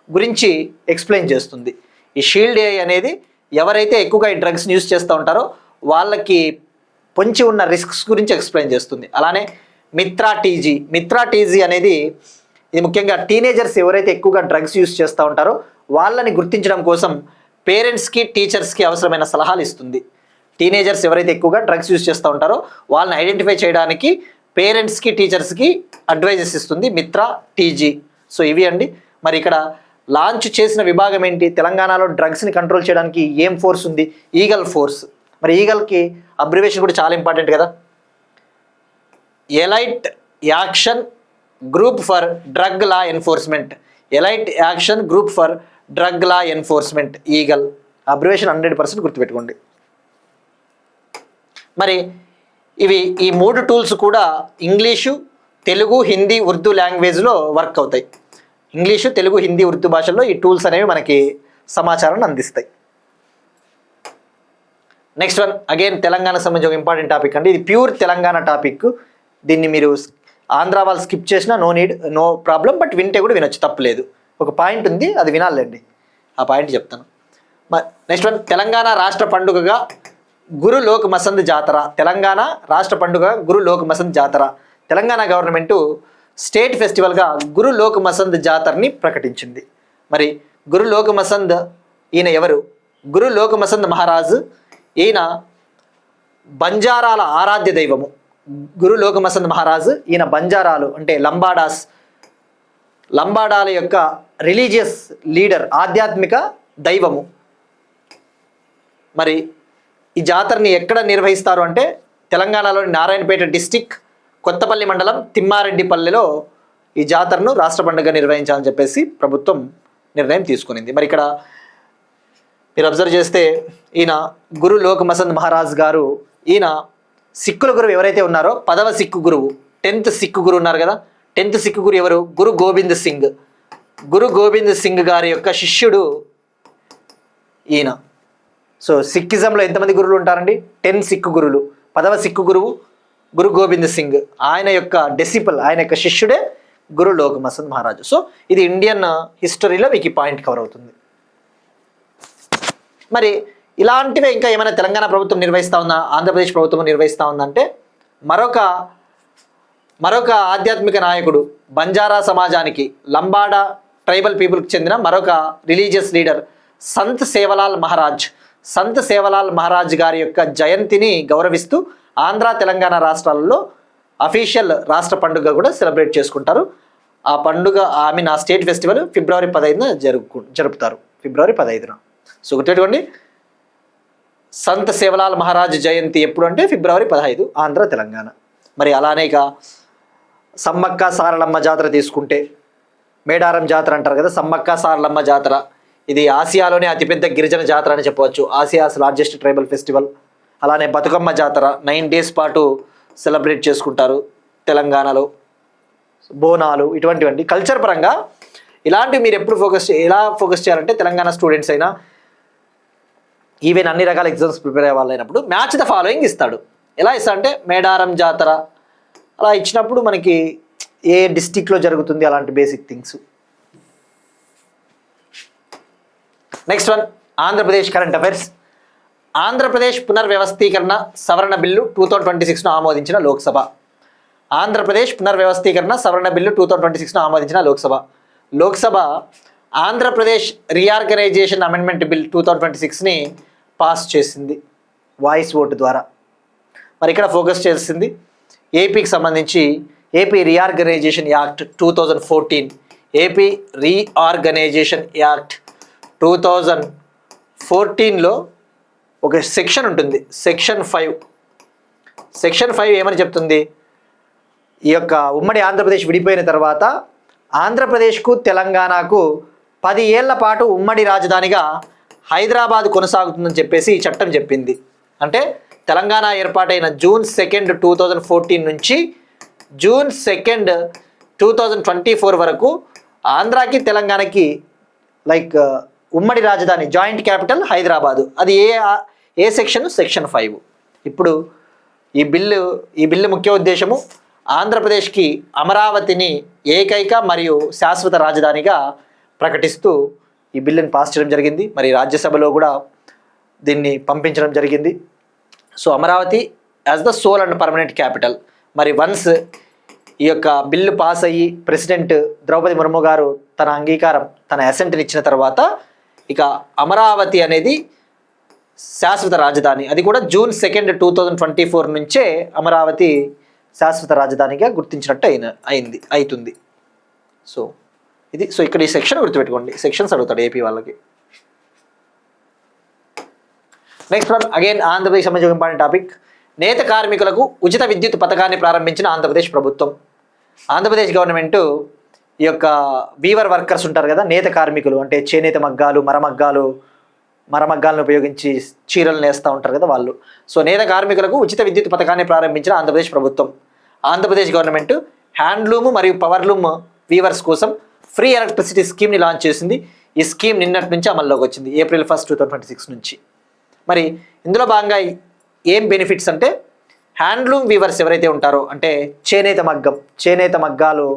గురించి ఎక్స్ప్లెయిన్ చేస్తుంది. ఈ షీల్డ్ AI అనేది ఎవరైతే ఎక్కువగా ఈ డ్రగ్స్ని యూజ్ చేస్తూ ఉంటారో వాళ్ళకి పొంచి ఉన్న రిస్క్స్ గురించి ఎక్స్ప్లెయిన్ చేస్తుంది. అలానే మిత్రా టీజీ అనేది ఇది ముఖ్యంగా టీనేజర్స్ ఎవరైతే ఎక్కువగా డ్రగ్స్ యూజ్ చేస్తూ ఉంటారో వాళ్ళని గుర్తించడం కోసం పేరెంట్స్కి, టీచర్స్కి అవసరమైన సలహాలు ఇస్తుంది. టీనేజర్స్ ఎవరైతే ఎక్కువగా డ్రగ్స్ యూజ్ చేస్తూ ఉంటారో వాళ్ళని ఐడెంటిఫై చేయడానికి పేరెంట్స్కి, టీచర్స్కి అడ్వైజెస్ ఇస్తుంది మిత్రా టీజీ. సో ఇవి అండి. మరి ఇక్కడ లాంచ్ చేసిన విభాగం ఏంటి, తెలంగాణలో డ్రగ్స్ని కంట్రోల్ చేయడానికి ఏం ఫోర్స్ ఉంది, ఈగల్ ఫోర్స్. మరి ఈగల్కి అబ్రివేషన్ కూడా చాలా ఇంపార్టెంట్ కదా, elite action group for drug law enforcement. Eagle abbreviation 100% గుర్తుపెట్టుకోండి. మరి ఇవి ఈ 3 టూల్స్ కూడా ఇంగ్లీషు, తెలుగు, హిందీ, ఉర్దూ లాంగ్వేజ్లో వర్క్ అవుతాయి. ఇంగ్లీషు, తెలుగు, హిందీ, ఉర్దూ భాషల్లో ఈ టూల్స్ అనేవి మనకి సమాచారాన్ని అందిస్తాయి. నెక్స్ట్ వన్ అగైన్ తెలంగాణకు సంబంధించి ఒక ఇంపార్టెంట్ టాపిక్ అండి. ఇది ప్యూర్ తెలంగాణ టాపిక్. దీన్ని మీరు ఆంధ్ర వాళ్ళు స్కిప్ చేసినా నో ప్రాబ్లం, బట్ వింటే కూడా వినొచ్చు, తప్పలేదు. ఒక పాయింట్ ఉంది, అది వినాలండి. ఆ పాయింట్ చెప్తాను. నెక్స్ట్ వన్ తెలంగాణ రాష్ట్ర పండుగగా గురు లోక్ మసంద్ జాతర. తెలంగాణ రాష్ట్ర పండుగ గురు లోక్ మసంద్ జాతర. తెలంగాణ గవర్నమెంటు స్టేట్ ఫెస్టివల్గా గురు లోక్ మసంద్ జాతరని ప్రకటించింది. మరి గురు లోక్ మసంద్ ఈయన ఎవరు? గురు లోక్ మసంద్ మహారాజ్. ఈయన బంజారాల ఆరాధ్య దైవము. గురు లోక్ మసంద్ మహారాజ్ ఈయన బంజారాలు అంటే లంబాడాల యొక్క రిలీజియస్ లీడర్, ఆధ్యాత్మిక దైవము. మరి ఈ జాతరని ఎక్కడ నిర్వహిస్తారు అంటే తెలంగాణలోని నారాయణపేట డిస్టిక్, కొత్తపల్లి మండలం, తిమ్మారెడ్డిపల్లెలో ఈ జాతరను రాష్ట్ర పండుగ నిర్వహించాలని చెప్పేసి ప్రభుత్వం నిర్ణయం తీసుకునింది. మరి ఇక్కడ మీరు అబ్జర్వ్ చేస్తే ఈయన గురు లోక్ మసంద్ మహారాజ్ గారు, ఈయన సిక్కుల గురువు ఎవరైతే ఉన్నారో 10వ సిక్కు గురువు, 10th సిక్కు గురువు ఉన్నారు కదా, 10th సిక్కు గురువు ఎవరు? గురు గోబింద్ సింగ్. గురు గోబింద్ సింగ్ గారి యొక్క శిష్యుడు ఈయన. సో సిక్కిజంలో ఎంతమంది గురువులు ఉంటారండి? 10 సిక్కు గురువులు. 10వ సిక్కు గురువు గురు గోబింద్ సింగ్, ఆయన యొక్క డెసిపుల్, ఆయన యొక్క శిష్యుడే గురు లోక్ మసంద్ మహారాజ్. సో ఇది ఇండియన్ హిస్టరీలో మీకు ఈ పాయింట్ కవర్ అవుతుంది. మరి ఇలాంటివే ఇంకా ఏమైనా తెలంగాణ ప్రభుత్వం నిర్వహిస్తూ ఉందా, ఆంధ్రప్రదేశ్ ప్రభుత్వం నిర్వహిస్తూ ఉందంటే మరొక ఆధ్యాత్మిక నాయకుడు, బంజారా సమాజానికి, లంబాడా ట్రైబల్ పీపుల్కి చెందిన మరొక రిలీజియస్ లీడర్ సంత్ సేవలాల్ మహారాజ్ గారి యొక్క జయంతిని గౌరవిస్తూ ఆంధ్ర, తెలంగాణ రాష్ట్రాలలో అఫీషియల్ రాష్ట్ర పండుగ కూడా సెలబ్రేట్ చేసుకుంటారు. ఆ పండుగ ఆ స్టేట్ ఫెస్టివల్ ఫిబ్రవరి 15న జరుపుతారు. ఫిబ్రవరి 15న. సో గుర్తుపెట్టుకోండి, సంత్ సేవలాల్ మహారాజ్ జయంతి ఎప్పుడు అంటే ఫిబ్రవరి 15, ఆంధ్ర, తెలంగాణ. మరి అలానే ఇక సమ్మక్క సారలమ్మ జాతర తీసుకుంటే, మేడారం జాతర అంటారు కదా, సమ్మక్క సారలమ్మ జాతర, ఇది ఆసియాలోనే అతిపెద్ద గిరిజన జాతర అని చెప్పవచ్చు. Asia's largest tribal festival. అలానే బతుకమ్మ జాతర 9 days పాటు సెలబ్రేట్ చేసుకుంటారు తెలంగాణలో. బోనాలు, ఇటువంటివంటి కల్చర్ పరంగా ఇలాంటివి మీరు ఎప్పుడు ఎలా ఫోకస్ చేయాలంటే, తెలంగాణ స్టూడెంట్స్ అయినా ఈవెన్ అన్ని రకాల ఎగ్జామ్స్ ప్రిపేర్ అయ్యే వాళ్ళు అయినప్పుడు మ్యాచ్ ద ఫాలోయింగ్ ఇస్తాడు. ఎలా ఇస్తా అంటే మేడారం జాతర అలా ఇచ్చినప్పుడు మనకి ఏ డిస్టిక్లో జరుగుతుంది అలాంటి basic things. Next one Andhra Pradesh current affairs. Andhra Pradesh పునర్వ్యవస్థీకరణ సవరణ బిల్లు 2026ను ఆమోదించిన లోక్సభ. ఆంధ్రప్రదేశ్ పునర్వ్యవస్థీకరణ సవరణ బిల్లు 2026ను ఆమోదించిన Lok Sabha Andhra Pradesh reorganisation amendment bill 2026ని పాస్ చేసింది వాయిస్ ఓటు ద్వారా. మరి ఇక్కడ ఫోకస్ చేసింది ఏపీకి సంబంధించి AP reorganisation act 2014, AP reorganisation act 2014లో ఒక సెక్షన్ ఉంటుంది, సెక్షన్ 5. సెక్షన్ 5 ఏమని చెప్తుంది? ఈ యొక్క ఉమ్మడి ఆంధ్రప్రదేశ్ విడిపోయిన తర్వాత ఆంధ్రప్రదేశ్కు, తెలంగాణకు 10 ఏళ్ల పాటు ఉమ్మడి రాజధానిగా హైదరాబాద్ కొనసాగుతుందని చెప్పేసి ఈ చట్టం చెప్పింది. అంటే తెలంగాణ ఏర్పాటైన June 2, 2014 నుంచి June 2, 2024 వరకు ఆంధ్రాకి, తెలంగాణకి ఉమ్మడి రాజధాని, జాయింట్ క్యాపిటల్ హైదరాబాదు. అది ఏ సెక్షన్? సెక్షన్ 5. ఇప్పుడు ఈ బిల్లు ముఖ్య ఉద్దేశము ఆంధ్రప్రదేశ్కి అమరావతిని ఏకైక మరియు శాశ్వత రాజధానిగా ప్రకటిస్తూ ఈ బిల్లుని పాస్ చేయడం జరిగింది. మరి రాజ్యసభలో కూడా దీన్ని పంపించడం జరిగింది. So Amaravati as the soul and permanent capital. మరి వన్స్ ఈ యొక్క బిల్లు పాస్ అయ్యి ప్రెసిడెంట్ ద్రౌపది ముర్ము గారు తన అంగీకారం, తన అసెంట్ని ఇచ్చిన తర్వాత ఇక అమరావతి అనేది శాశ్వత రాజధాని, అది కూడా June 2, 2024 నుంచే అమరావతి శాశ్వత రాజధానిగా గుర్తించినట్టు అవుతుంది. సో ఇక్కడ ఈ సెక్షన్ గుర్తుపెట్టుకోండి, సెక్షన్స్ అడుగుతాడు ఏపీ వాళ్ళకి. నెక్స్ట్ వన్ అగైన్ ఆంధ్రప్రదేశ్ సంబంధించిన ఇంపార్టెంట్ టాపిక్. నేత కార్మికులకు ఉచిత విద్యుత్ పథకాన్ని ప్రారంభించిన ఆంధ్రప్రదేశ్ ప్రభుత్వం. ఆంధ్రప్రదేశ్ గవర్నమెంట్ ఈ యొక్క వీవర్ వర్కర్స్ ఉంటారు కదా, నేత కార్మికులు అంటే చేనేత మగ్గాలు, మరమగ్గాలు మరమగ్గాలను ఉపయోగించి చీరలు నేస్తూ ఉంటారు కదా వాళ్ళు. సో నేత కార్మికులకు ఉచిత విద్యుత్ పథకాన్ని ప్రారంభించిన ఆంధ్రప్రదేశ్ ప్రభుత్వం. ఆంధ్రప్రదేశ్ గవర్నమెంట్ హ్యాండ్లూమ్ మరియు పవర్లూమ్ వీవర్స్ కోసం ఫ్రీ ఎలక్ట్రిసిటీ స్కీమ్ని లాంచ్ చేసింది. ఈ స్కీమ్ నిన్నటి నుంచి అమల్లోకి వచ్చింది, April 1, 2026 నుంచి. మరి ఇందులో భాగంగా ఏం బెనిఫిట్స్ అంటే, హ్యాండ్లూమ్ వీవర్స్ ఎవరైతే ఉంటారో అంటే చేనేత మగ్గాలు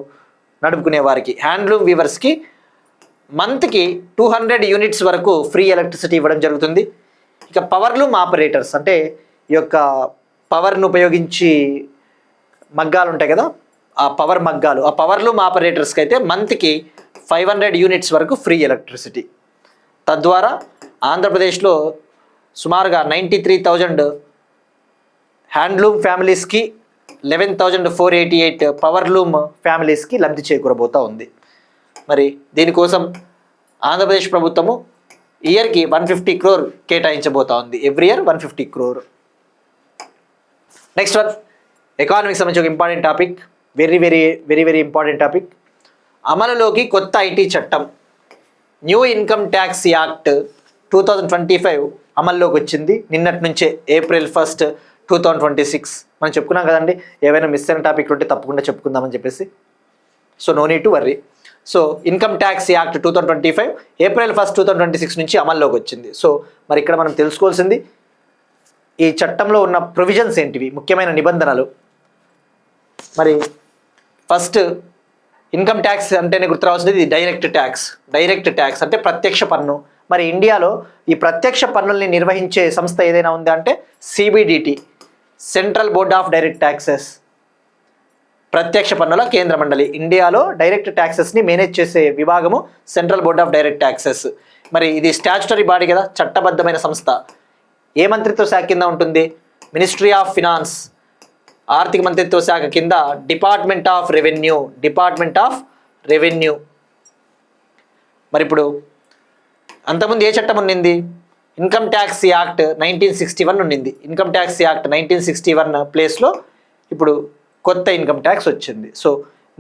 నడుపుకునే వారికి, హ్యాండ్లూమ్ వీవర్స్కి మంత్కి 200 యూనిట్స్ వరకు ఫ్రీ ఎలక్ట్రిసిటీ ఇవ్వడం జరుగుతుంది. ఇక పవర్లూమ్ ఆపరేటర్స్ అంటే ఈ యొక్క పవర్ను ఉపయోగించి మగ్గాలు ఉంటాయి కదా, ఆ పవర్లూమ్ ఆపరేటర్స్కి అయితే మంత్కి 500 యూనిట్స్ వరకు ఫ్రీ ఎలక్ట్రిసిటీ. తద్వారా ఆంధ్రప్రదేశ్లో సుమారుగా 93,000 హ్యాండ్లూమ్ ఫ్యామిలీస్కి 11,488 పవర్లూమ్ ఫ్యామిలీస్కి లబ్ధి చేకూరబోతూ ఉంది. మరి దీనికోసం ఆంధ్రప్రదేశ్ ప్రభుత్వము ఇయర్కి 150 crore కేటాయించబోతా ఉంది. Every year 150 crore. Next one, ఎకానమీకి సంబంధించి ఒక important topic, very very very very important topic. అమలులోకి కొత్త ఐటీ చట్టం, న్యూ ఇన్కమ్ ట్యాక్స్ యాక్ట్ 2025 అమల్లోకి వచ్చింది నిన్నటి నుంచే, April 1, 2026. మనం చెప్పుకున్నాం కదండి, ఏవైనా మిస్ అయిన టాపిక్ ఉంటే తప్పకుండా చెప్పుకుందామని చెప్పేసి. So no need to worry. So income tax act 2025 April 1, 2026 నుంచి అమల్లోకి వచ్చింది. సో మరి ఇక్కడ మనం తెలుసుకోవాల్సింది, ఈ చట్టంలో ఉన్న ప్రొవిజన్స్ ఏంటివి, ముఖ్యమైన నిబంధనలు. మరి ఫస్ట్, ఇన్కమ్ ట్యాక్స్ అంటేనే గుర్తు రావాల్సింది ఇది డైరెక్ట్ ట్యాక్స్ అంటే ప్రత్యక్ష పన్ను. మరి ఇండియాలో ఈ ప్రత్యక్ష పన్నుల్ని నిర్వహించే సంస్థ ఏదైనా ఉందా అంటే CBDT, central board of direct taxes, ప్రత్యక్ష పన్నుల కేంద్ర మండలి. ఇండియాలో డైరెక్ట్ ట్యాక్సెస్ని మేనేజ్ చేసే విభాగము central board of direct taxes. మరి ఇది స్టాచ్యుటరీ బాడీ కదా, చట్టబద్ధమైన సంస్థ. ఏ మంత్రిత్వ శాఖ కింద ఉంటుంది? మినిస్ట్రీ ఆఫ్ ఫినాన్స్, ఆర్థిక మంత్రిత్వ శాఖ కింద డిపార్ట్మెంట్ ఆఫ్ రెవెన్యూ. మరి ఇప్పుడు అంతకుముందు ఏ చట్టం ఉండింది? ఇన్కమ్ ట్యాక్స్ యాక్ట్ 1961 ఉండింది. ఇన్కమ్ ట్యాక్స్ యాక్ట్ 1961 ప్లేస్లో ఇప్పుడు కొత్త ఇన్కమ్ ట్యాక్స్ వచ్చింది. సో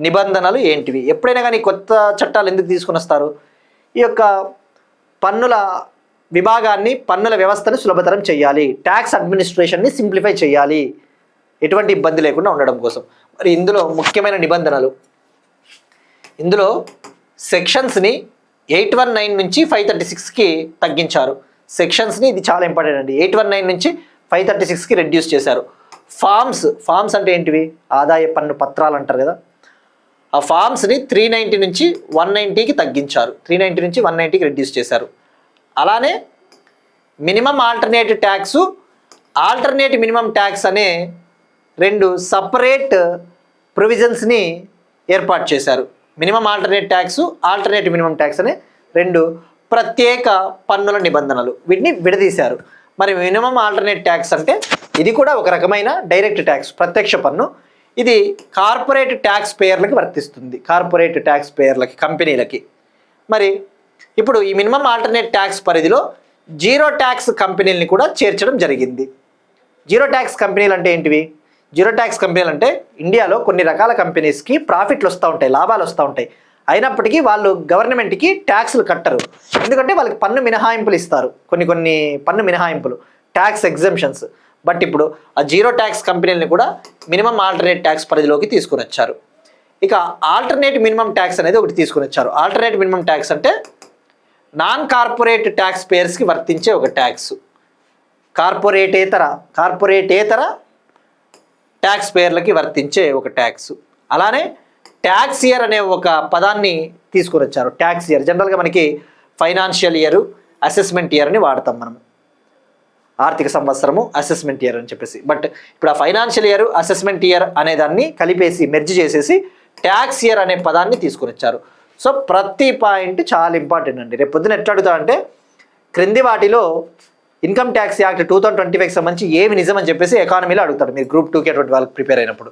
నిబంధనలు ఏంటివి? ఎప్పుడైనా కానీ కొత్త చట్టాలు ఎందుకు తీసుకుని వస్తారు? ఈ యొక్క పన్నుల విభాగాన్ని, పన్నుల వ్యవస్థను సులభతరం చేయాలి, ట్యాక్స్ అడ్మినిస్ట్రేషన్ని సింప్లిఫై చేయాలి, ఎటువంటి ఇబ్బంది లేకుండా ఉండడం కోసం. మరి ఇందులో ముఖ్యమైన నిబంధనలు, ఇందులో సెక్షన్స్ని 819 నుంచి 536కి తగ్గించారు. సెక్షన్స్ని, ఇది చాలా ఇంపార్టెంట్ అండి, 819 నుంచి 536కి రెడ్యూస్ చేశారు. ఫామ్స్ అంటే ఏంటివి? ఆదాయ పన్ను పత్రాలు అంటారు కదా, ఆ ఫామ్స్ని 390 నుంచి 190కి తగ్గించారు. 390 నుంచి 190కి రెడ్యూస్ చేశారు. అలానే మినిమం ఆల్టర్నేట్ మినిమం ట్యాక్స్ అనే 2 సపరేట్ ప్రొవిజన్స్ని ఏర్పాటు చేశారు. మినిమం ఆల్టర్నేట్ మినిమం ట్యాక్స్ అనే 2 ప్రత్యేక పన్నుల నిబంధనలు, వీటిని విడదీశారు. మరి మినిమం ఆల్టర్నేట్ ట్యాక్స్ అంటే ఇది కూడా ఒక రకమైన డైరెక్ట్ ట్యాక్స్, ప్రత్యక్ష పన్ను. ఇది కార్పొరేట్ ట్యాక్స్ పేయర్లకి వర్తిస్తుంది, కంపెనీలకి. మరి ఇప్పుడు ఈ మినిమం ఆల్టర్నేట్ ట్యాక్స్ పరిధిలో జీరో ట్యాక్స్ కంపెనీలని కూడా చేర్చడం జరిగింది. జీరో ట్యాక్స్ కంపెనీలు అంటే ఏంటివి? జీరో ట్యాక్స్ కంపెనీలు అంటే ఇండియాలో కొన్ని రకాల కంపెనీస్కి ప్రాఫిట్లు వస్తూ ఉంటాయి, లాభాలు వస్తూ ఉంటాయి. అయినప్పటికీ వాళ్ళు గవర్నమెంట్కి ట్యాక్స్లు కట్టరు, ఎందుకంటే వాళ్ళకి పన్ను మినహాయింపులు ఇస్తారు, కొన్ని పన్ను మినహాయింపులు, ట్యాక్స్ ఎగ్జంప్షన్స్. బట్ ఇప్పుడు ఆ జీరో ట్యాక్స్ కంపెనీలని కూడా మినిమం ఆల్టర్నేట్ ట్యాక్స్ పరిధిలోకి తీసుకుని వచ్చారు. ఇక ఆల్టర్నేట్ మినిమం ట్యాక్స్ అనేది ఒకటి తీసుకుని వచ్చారు. ఆల్టర్నేట్ మినిమం ట్యాక్స్ అంటే నాన్ కార్పొరేట్ ట్యాక్స్ పేయర్స్కి వర్తించే ఒక ట్యాక్స్, కార్పొరేటేతర ట్యాక్స్ పేయర్లకి వర్తించే ఒక ట్యాక్స్. అలానే ట్యాక్స్ ఇయర్ అనే ఒక పదాన్ని తీసుకుని వచ్చారు. ట్యాక్స్ ఇయర్ జనరల్గా మనకి ఫైనాన్షియల్ ఇయర్, అసెస్మెంట్ ఇయర్ అని వాడతాం మనం, ఆర్థిక సంవత్సరము, అసెస్మెంట్ ఇయర్ అని చెప్పేసి. బట్ ఇప్పుడు ఆ ఫైనాన్షియల్ ఇయర్, అసెస్మెంట్ ఇయర్ అనే దాన్ని కలిపేసి మెర్జ్ చేసేసి ట్యాక్స్ ఇయర్ అనే పదాన్ని తీసుకుని వచ్చారు. సో ప్రతి పాయింట్ చాలా ఇంపార్టెంట్ అండి. రేపు పొద్దున ఎట్లా అడుగుతారంటే, క్రింది వాటిలో ఇన్కమ్ ట్యాక్స్ యాక్ట్ 2025కి సంబంధించి ఏమి నిజం అని చెప్పేసి ఎకానమీలో అడుగుతాడు మీరు గ్రూప్ 2కి అటువంటి వాళ్ళకి ప్రిపేర్ అయినప్పుడు,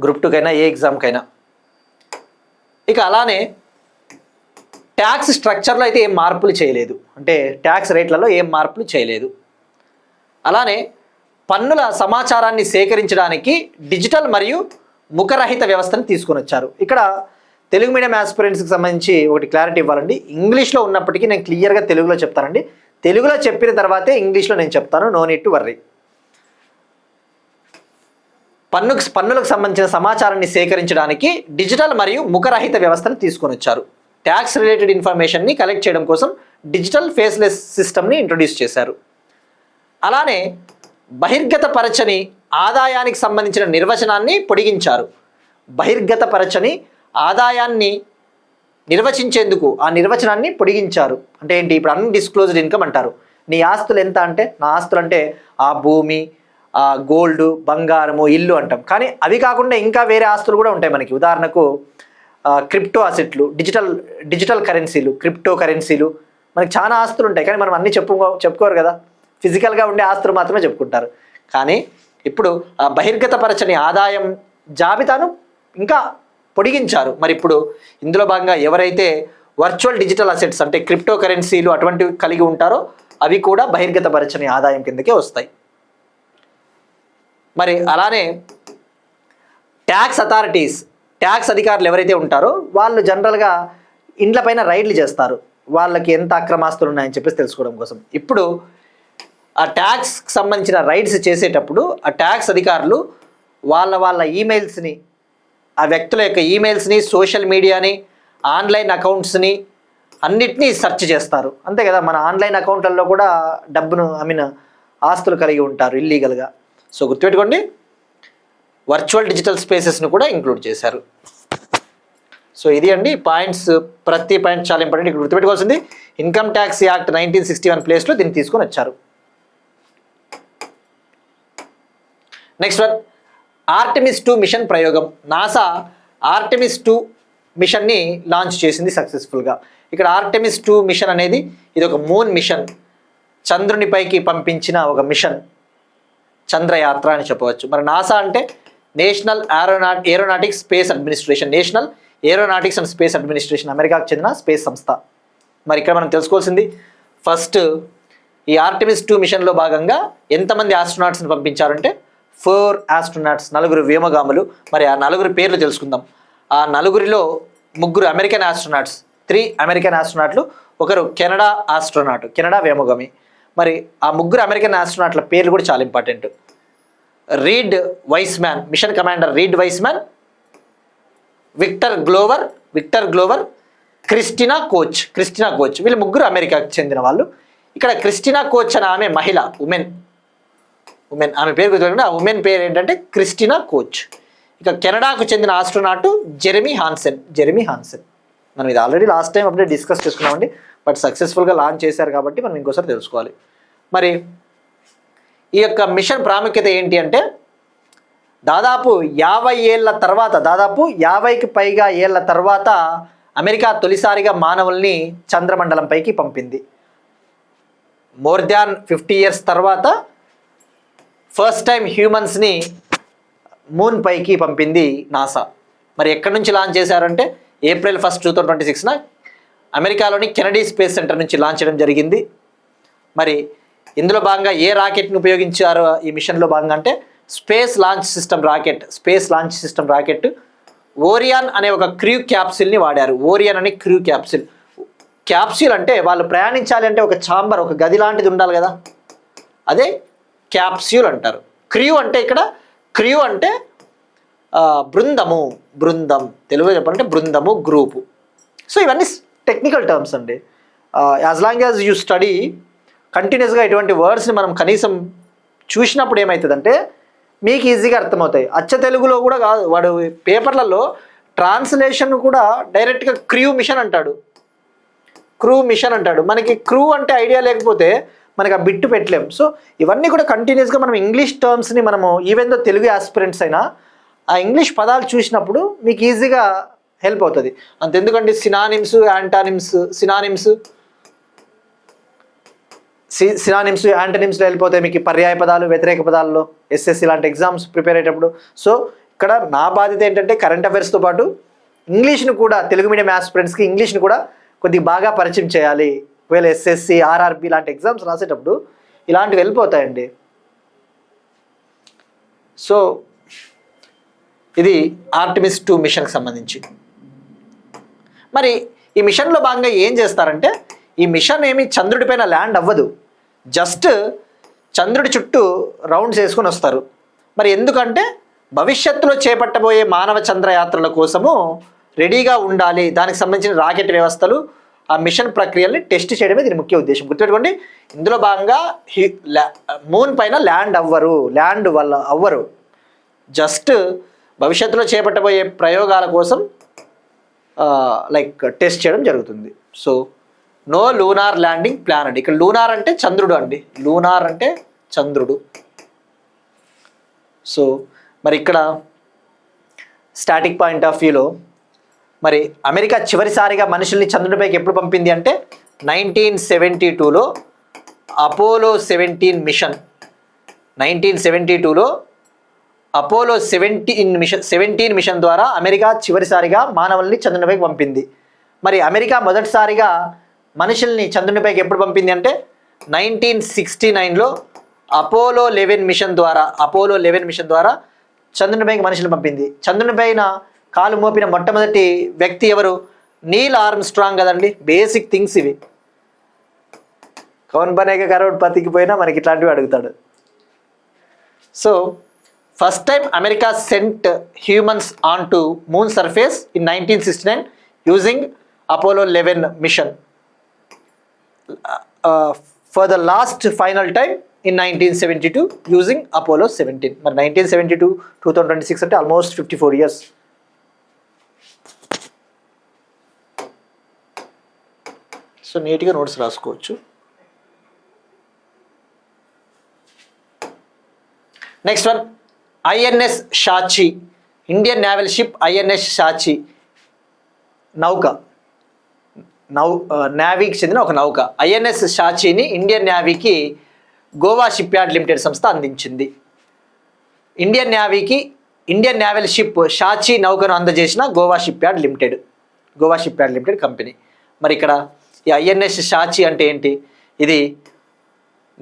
గ్రూప్ 2కైనా ఏ ఎగ్జామ్కైనా. ఇక అలానే ట్యాక్స్ స్ట్రక్చర్లో అయితే ఏం మార్పులు చేయలేదు, అంటే ట్యాక్స్ రేట్లలో ఏం మార్పులు చేయలేదు. అలానే పన్నుల సమాచారాన్ని సేకరించడానికి డిజిటల్ మరియు ముఖరహిత వ్యవస్థను తీసుకొని వచ్చారు. ఇక్కడ తెలుగు మీడియం ఆస్పిరెంట్స్కి సంబంధించి ఒకటి క్లారిటీ ఇవ్వాలండి. ఇంగ్లీష్లో ఉన్నప్పటికీ నేను క్లియర్గా తెలుగులో చెప్తానండి. తెలుగులో చెప్పిన తర్వాతే ఇంగ్లీష్లో నేను చెప్తాను. No need to worry. పన్నులకు సంబంధించిన సమాచారాన్ని సేకరించడానికి డిజిటల్ మరియు ముఖరహిత వ్యవస్థను తీసుకొని వచ్చారు. ట్యాక్స్ రిలేటెడ్ ఇన్ఫర్మేషన్ని కలెక్ట్ చేయడం కోసం డిజిటల్ ఫేస్లెస్ సిస్టమ్ని ఇంట్రొడ్యూస్ చేశారు. అలానే బహిర్గతపరచని ఆదాయానికి సంబంధించిన నిర్వచనాన్ని పొడిగించారు. బహిర్గతపరచని ఆదాయాన్ని నిర్వచించేందుకు ఆ నిర్వచనాన్ని పొడిగించారు. అంటే ఏంటి? ఇప్పుడు అన్డిస్క్లోజ్డ్ ఇన్కమ్ అంటారు. నీ ఆస్తులు ఎంత అంటే, నా ఆస్తులు అంటే ఆ భూమి, ఆ గోల్డ్, బంగారము, ఇల్లు అంటాం. కానీ అవి కాకుండా ఇంకా వేరే ఆస్తులు కూడా ఉంటాయి మనకి. ఉదాహరణకు క్రిప్టో అసెట్లు, డిజిటల్ కరెన్సీలు, క్రిప్టో కరెన్సీలు, మనకి చాలా ఆస్తులు ఉంటాయి. కానీ మనం అన్నీ చెప్పుకోరు కదా. ఫిజికల్గా ఉండే ఆస్తులు మాత్రమే చెప్పుకుంటారు. కానీ ఇప్పుడు ఆ బహిర్గతపరచని ఆదాయం జాబితాను ఇంకా పొడిగించారు. మరి ఇప్పుడు ఇందులో భాగంగా ఎవరైతే వర్చువల్ డిజిటల్ అసెట్స్ అంటే క్రిప్టో కరెన్సీలు అటువంటివి కలిగి ఉంటారో అవి కూడా బహిర్గతపరచని ఆదాయం కిందకే వస్తాయి. మరి అలానే ట్యాక్స్ అథారిటీస్, ట్యాక్స్ అధికారులు ఎవరైతే ఉంటారో వాళ్ళు జనరల్గా ఇండ్లపైన రైడ్లు చేస్తారు. వాళ్ళకి ఎంత అక్రమాస్తులు ఉన్నాయని చెప్పేసి తెలుసుకోవడం కోసం. ఇప్పుడు ఆ ట్యాక్స్కి సంబంధించిన రైడ్స్ చేసేటప్పుడు ఆ ట్యాక్స్ అధికారులు వాళ్ళ ఈమెయిల్స్ని, ఆ వ్యక్తుల యొక్క ఈమెయిల్స్ని, సోషల్ మీడియాని, ఆన్లైన్ అకౌంట్స్ని అన్నిటినీ సెర్చ్ చేస్తారు. అంతే కదా, మన ఆన్లైన్ అకౌంట్లలో కూడా డబ్బును ఆస్తులు కలిగి ఉంటారు ఇల్లీగల్గా. సో గుర్తుపెట్టుకోండి, వర్చువల్ డిజిటల్ స్పేసెస్ను కూడా ఇంక్లూడ్ చేశారు. సో ఇది అండి పాయింట్స్. ప్రతి పాయింట్ చాలా ఇంపార్టెంట్. ఇక్కడ గుర్తుపెట్టుకోవాల్సింది ఇన్కమ్ ట్యాక్స్ యాక్ట్ 1961 ప్లేస్లో దీన్ని తీసుకొని వచ్చారు. నెక్స్ట్ వన్, ఆర్టెమిస్ 2 మిషన్ ప్రయోగం. నాసా ఆర్టెమిస్ 2 మిషన్ని లాంచ్ చేసింది సక్సెస్ఫుల్గా. ఇక్కడ ఆర్టెమిస్ 2 మిషన్ అనేది ఇది ఒక మూన్ మిషన్, చంద్రునిపైకి పంపించిన ఒక మిషన్, చంద్రయాత్ర అని చెప్పవచ్చు. మరి నాసా అంటే national aeronautics space administration, national aeronautics and space administration, అమెరికాకు చెందిన స్పేస్ సంస్థ. మరి ఇక్కడ మనం తెలుసుకోవాల్సింది ఫస్ట్, ఈ ఆర్టెమిస్ 2 మిషన్లో భాగంగా ఎంతమంది ఆస్ట్రోనాట్స్ని పంపించారంటే 4 ఆస్ట్రోనాట్స్, 4 వ్యోమగాములు. మరి ఆ 4 పేర్లు తెలుసుకుందాం. ఆ 4లో 3 అమెరికన్ ఆస్ట్రోనాట్స్, 3 అమెరికన్ ఆస్ట్రోనాట్లు, ఒకరు కెనడా ఆస్ట్రోనాట్, కెనడా వ్యోమగామి. మరి ఆ 3 అమెరికన్ ఆస్ట్రోనాట్ల పేర్లు కూడా చాలా important. Reid Wiseman, mission commander Reid Wiseman, Victor Glover, Christina Koch. వీళ్ళు 3 అమెరికాకు చెందిన వాళ్ళు. ఇక్కడ క్రిస్టినా కోచ్ అనే ఆమె మహిళ, ఉమెన్, ఆమె పేరు గుర్తుపెట్టుకుంటే ఆ ఉమెన్ పేరు ఏంటంటే క్రిస్టినా కోచ్. ఇక కెనడాకు చెందిన ఆస్ట్రోనాట్ జెరెమీ హాన్సెన్. మనం ఇది ఆల్రెడీ లాస్ట్ టైం అప్పుడే డిస్కస్ చేసుకున్నామండి. బట్ సక్సెస్ఫుల్గా లాంచ్ చేశారు కాబట్టి మనం ఇంకోసారి తెలుసుకోవాలి. మరి ఈ యొక్క మిషన్ ప్రాముఖ్యత ఏంటి అంటే దాదాపు 50కి పైగా ఏళ్ల తర్వాత అమెరికా తొలిసారిగా మానవుల్ని చంద్రమండలంపైకి పంపింది. మోర్ దాన్ 50 years తర్వాత ఫస్ట్ టైం హ్యూమన్స్ని మూన్ పైకి పంపింది నాసా. మరి ఎక్కడి నుంచి లాంచ్ చేశారంటే April 1, 2026 అమెరికాలోని కెనడీ స్పేస్ సెంటర్ నుంచి లాంచ్ చేయడం జరిగింది. మరి ఇందులో భాగంగా ఏ రాకెట్ని ఉపయోగించారో ఈ మిషన్లో భాగంగా అంటే space launch system rocket Orion అనే ఒక క్రూ క్యాప్సిల్ని వాడారు. ఓరియాన్ అనే క్రూ క్యాప్సిల్ అంటే వాళ్ళు ప్రయాణించాలి అంటే ఒక ఛాంబర్, ఒక గది లాంటిది ఉండాలి కదా, అదే క్యాప్స్యూల్ అంటారు. క్రూ అంటే ఇక్కడ క్రూ అంటే బృందం, తెలుగులో చెప్పాలంటే బృందము, గ్రూపు. సో ఇవన్నీ టెక్నికల్ టర్మ్స్ అండి. As long as you study కంటిన్యూస్గా ఇటువంటి వర్డ్స్ని మనం కనీసం చూసినప్పుడు ఏమవుతుందంటే మీకు ఈజీగా అర్థమవుతాయి. అచ్చ తెలుగులో కూడా కాదు, వాడు పేపర్లలో ట్రాన్స్లేషన్ కూడా డైరెక్ట్గా క్రూ మిషన్ అంటాడు. మనకి క్రూ అంటే ఐడియా లేకపోతే మనకి ఆ బిట్టు పెట్టలేం. సో ఇవన్నీ కూడా కంటిన్యూస్గా మనం ఇంగ్లీష్ టర్మ్స్ని మనము ఈవెన్ దో తెలుగు ఆస్పిరెంట్స్ అయినా ఆ ఇంగ్లీష్ పదాలు చూసినప్పుడు మీకు ఈజీగా హెల్ప్ అవుతుంది. అంతెందుకండి సినానిమ్స్, యాంటానిమ్స్, యాంటనిమ్స్లో వెళ్ళిపోతాయి మీకు పర్యాయ పదాలు, వ్యతిరేక పదాల్లో ఎస్ఎస్సి లాంటి ఎగ్జామ్స్ ప్రిపేర్ అయ్యేటప్పుడు. సో ఇక్కడ నా బాధ్యత ఏంటంటే కరెంట్ అఫైర్స్తో పాటు ఇంగ్లీష్ను కూడా, తెలుగు మీడియం ఆస్పిరెంట్స్కి ఇంగ్లీష్ను కూడా కొద్దిగా బాగా పరిచయం చేయాలి. ఒకవేళ ఎస్ఎస్సి, ఆర్ఆర్బి లాంటి ఎగ్జామ్స్ రాసేటప్పుడు ఇలాంటివి వెళ్ళిపోతాయండి. సో ఇది ఆర్టెమిస్ 2 మిషన్కి సంబంధించి. మరి ఈ మిషన్లో భాగంగా ఏం చేస్తారంటే, ఈ మిషన్ ఏమి చంద్రుడిపైన ల్యాండ్ అవ్వదు, జస్ట్ చంద్రుడి చుట్టూ రౌండ్స్ వేసుకొని వస్తారు. మరి ఎందుకంటే భవిష్యత్తులో చేపట్టబోయే మానవ చంద్రయాత్రల కోసము రెడీగా ఉండాలి, దానికి సంబంధించిన రాకెట్ వ్యవస్థలు, ఆ మిషన్ ప్రక్రియల్ని టెస్ట్ చేయడమే దీని ముఖ్య ఉద్దేశం. గుర్తుపెట్టుకోండి, ఇందులో భాగంగా మూన్ పైన ల్యాండ్ వల్ల అవ్వరు, జస్ట్ భవిష్యత్తులో చేపట్టబోయే ప్రయోగాల కోసం టెస్ట్ చేయడం జరుగుతుంది. So no lunar landing plan అండి. ఇక్కడ లూనార్ అంటే చంద్రుడు అండి, లూనార్ అంటే చంద్రుడు. సో మరి ఇక్కడ స్టాటిక్ పాయింట్ ఆఫ్ వ్యూలో మరి అమెరికా చివరిసారిగా మనుషుల్ని చంద్రుడిపైకి ఎప్పుడు పంపింది అంటే 1972లో అపోలో 17 అపోలో 17 మిషన్ ద్వారా అమెరికా చివరిసారిగా మానవుల్ని చంద్రునిపైకి పంపింది. మరి అమెరికా మొదటిసారిగా మనుషుల్ని చంద్రునిపైకి ఎప్పుడు పంపింది అంటే 1969లో అపోలో 11 మిషన్ ద్వారా చంద్రునిపైకి మనుషులు పంపింది. చంద్రునిపైన కాలు మోపిన మొట్టమొదటి వ్యక్తి ఎవరు? నీల్ ఆర్మ్స్ట్రాంగ్ కదండి. బేసిక్ థింగ్స్ ఇవి. కౌన్ బనేగా కరోడ్పతికి పోయినా మనకి ఇట్లాంటివి అడుగుతాడు. So first time America sent humans on to moon surface in 1969 using Apollo 11 mission. For the last final time in 1972 using Apollo 17. మరి 1972 2026 అంటే ఆల్మోస్ట్ 54 years. సో నీట్గా నోట్స్ రాసుకోవచ్చు. Next one, INS Shachi, Indian naval ship INS Shachi నేవీకి చెందిన ఒక నౌక. INS షాచీని Indian నేవీకి Goa ship yard limited సంస్థ అందించింది. ఇండియన్ నేవల్ షిప్ షాచి నౌకను అందజేసిన Goa ship yard limited company. మరి ఇక్కడ ఈ ఐఎన్ఎస్ షాచి అంటే ఏంటి? ఇది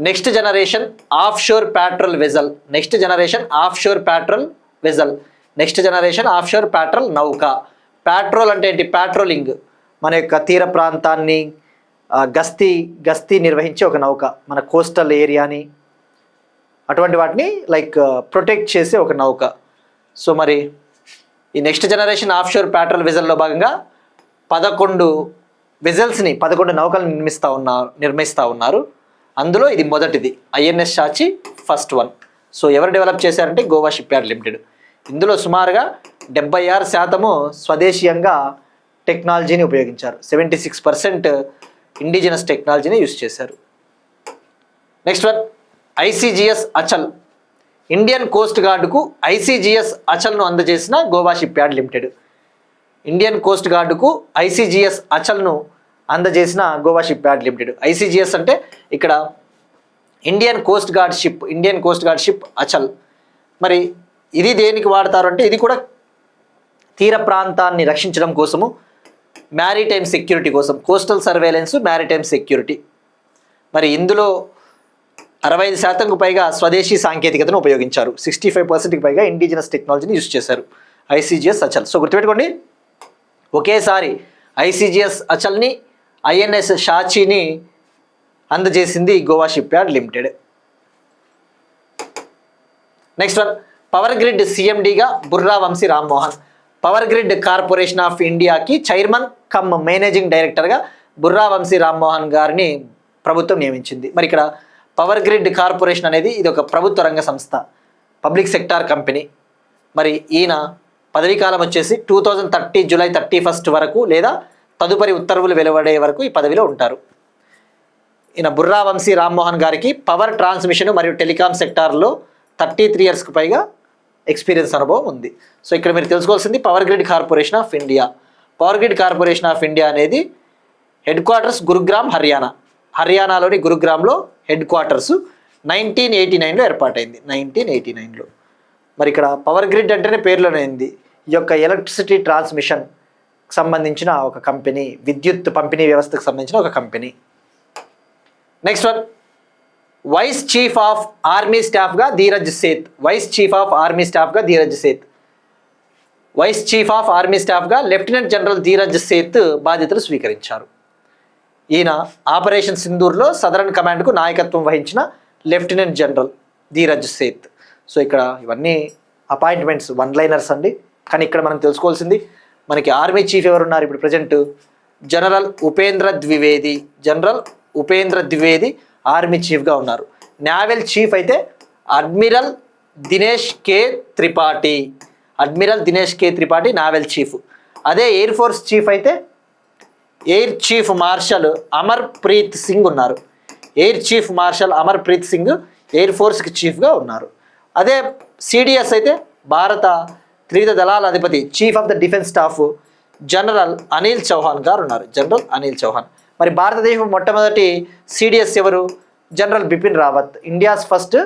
next generation offshore patrol నౌక. ప్యాట్రోల్ అంటే ఏంటి? ప్యాట్రోలింగ్, మన యొక్క తీర ప్రాంతాన్ని గస్తీ నిర్వహించే ఒక నౌక, మన కోస్టల్ ఏరియాని అటువంటి వాటిని ప్రొటెక్ట్ చేసే ఒక నౌక. సో మరి ఈ next generation offshore patrol వెజల్లో భాగంగా 11 నౌకలను నిర్మిస్తూ ఉన్నారు. అందులో ఇది మొదటిది, INS Shachi first one. So ఎవరు డెవలప్ చేశారంటే గోవా షిప్ యార్డ్ లిమిటెడ్. ఇందులో సుమారుగా 76% స్వదేశీయంగా టెక్నాలజీని ఉపయోగించారు. 76% ఇండిజినస్ టెక్నాలజీని యూజ్ చేశారు. Next one, ICGS Achal. Indian coast గార్డుకు ఐసీజీఎస్ అచల్ను అందజేసిన Goa ship yard limited. ICGS అంటే ఇక్కడ Indian coast guard ship Achal. మరి ఇది దేనికి వాడతారు అంటే, ఇది కూడా తీర ప్రాంతాన్ని రక్షించడం కోసము, మ్యారిటైమ్ సెక్యూరిటీ కోసం, కోస్టల్ సర్వేలెన్స్, మ్యారిటైమ్ సెక్యూరిటీ. మరి ఇందులో 65%కు పైగా స్వదేశీ సాంకేతికతను ఉపయోగించారు. 65%కి పైగా ఇండిజినస్ టెక్నాలజీని యూజ్ చేశారు ఐసీజీఎస్ అచల్. సో గుర్తుపెట్టుకోండి, ఒకేసారి ఐసీజీఎస్ అచల్ని, ఐఎన్ఎస్ షాచీని అందజేసింది Goa ship yard limited. Next one, power grid సిఎండిగా Burra Vamsi Rammohan. Power grid corporation of ఇండియాకి చైర్మన్ కమ్ మేనేజింగ్ డైరెక్టర్గా బుర్రా వంశీ రామ్మోహన్ గారిని ప్రభుత్వం నియమించింది. మరి ఇక్కడ పవర్ గ్రిడ్ కార్పొరేషన్ అనేది ఇది ఒక ప్రభుత్వ రంగ సంస్థ, పబ్లిక్ సెక్టార్ కంపెనీ. మరి ఈయన పదవీ కాలం వచ్చేసి 2030 జూలై 31 వరకు, లేదా తదుపరి ఉత్తర్వులు వెలువడే వరకు ఈ పదవిలో ఉంటారు. ఈయన బుర్రా వంశీ రామ్మోహన్ గారికి పవర్ ట్రాన్స్మిషన్ మరియు టెలికాం సెక్టార్లో 33 yearsకు పైగా ఎక్స్పీరియన్స్ అనుభవం ఉంది. సో ఇక్కడ మీరు తెలుసుకోవాల్సింది power grid corporation of India. Power grid corporation of India అనేది హెడ్ క్వార్టర్స్ గురుగ్రామ్, హర్యానాలోని గురుగ్రామ్లో హెడ్ క్వార్టర్స్ 1989లో ఏర్పాటైంది. 1989లో. మరి ఇక్కడ పవర్ గ్రిడ్ అంటేనే పేర్లోనే ఉంది, ఈ యొక్క ఎలక్ట్రిసిటీ ట్రాన్స్మిషన్ సంబంధించిన ఒక కంపెనీ, విద్యుత్ పంపిణీ వ్యవస్థకు సంబంధించిన ఒక company. Next one, vice chief of army స్టాఫ్గా Dheeraj Seth. Vice chief of army స్టాఫ్గా లెఫ్టినెంట్ జనరల్ ధీరజ్ సేత్ బాధ్యతలు స్వీకరించారు. ఈయన ఆపరేషన్ సింధూర్లో సదరన్ కమాండ్కు నాయకత్వం వహించిన lieutenant general Dheeraj Seth. So ఇక్కడ ఇవన్నీ అపాయింట్మెంట్స్ వన్ లైనర్స్ అండి. కానీ ఇక్కడ మనం తెలుసుకోవాల్సింది మనకి ఆర్మీ చీఫ్ ఎవరున్నారు ఇప్పుడు present? General Upendra Dwivedi army చీఫ్గా ఉన్నారు. నేవల్ చీఫ్ అయితే admiral Dinesh K Tripathi naval chief. అదే ఎయిర్ ఫోర్స్ చీఫ్ అయితే air chief marshal Amarpreet Singh ఉన్నారు. Air chief marshal Amarpreet Singh air ఫోర్స్కి చీఫ్గా ఉన్నారు. అదే సిడిఎస్ అయితే భారత త్రివిధ దళాల అధిపతి chief of the defence staff general Anil Chauhan garu ఉన్నారు. జనరల్ అనిల్ చౌహాన్. మరి భారతదేశం మొట్టమొదటి సిడిఎస్ ఎవరు? General Bipin Rawat. India's first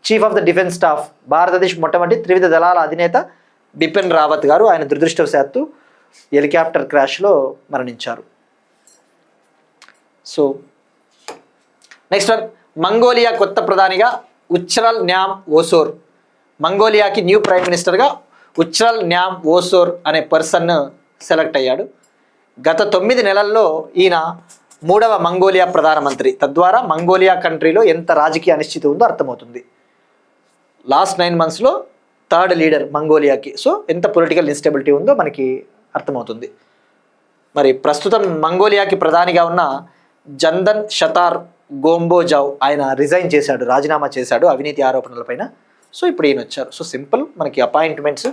chief of the defence staff, భారతదేశం మొట్టమొదటి త్రివిధ దళాల అధినేత బిపిన్ రావత్ గారు. ఆయన దురదృష్టవశాత్తు హెలికాప్టర్ క్రాష్లో మరణించారు. సో నెక్స్ట్ వన్, మంగోలియా కొత్త ప్రధానిగా ఉచ్రల్ న్యామ్ ఓసోర్. మంగోలియాకి న్యూ ప్రైమ్ మినిస్టర్గా ఉచ్రల్ న్యామ్ ఓసోర్ అనే పర్సన్ సెలెక్ట్ అయ్యాడు. గత 9 నెలల్లో ఈయన 3వ మంగోలియా ప్రధానమంత్రి. తద్వారా మంగోలియా కంట్రీలో ఎంత రాజకీయ అనిశ్చితి ఉందో అర్థమవుతుంది. లాస్ట్ 9 monthsలో 3rd లీడర్ మంగోలియాకి. సో ఎంత పొలిటికల్ ఇన్స్టెబిలిటీ ఉందో మనకి అర్థమవుతుంది. మరి ప్రస్తుతం మంగోలియాకి ప్రధానిగా ఉన్న జందన్ షతార్ గోంబోజావ్ ఆయన రిజైన్ చేశాడు, రాజీనామా చేశాడు అవినీతి ఆరోపణలపైన. సో ఇప్పుడు ఈయన వచ్చారు. సో సింపుల్ మనకి అపాయింట్మెంట్స్.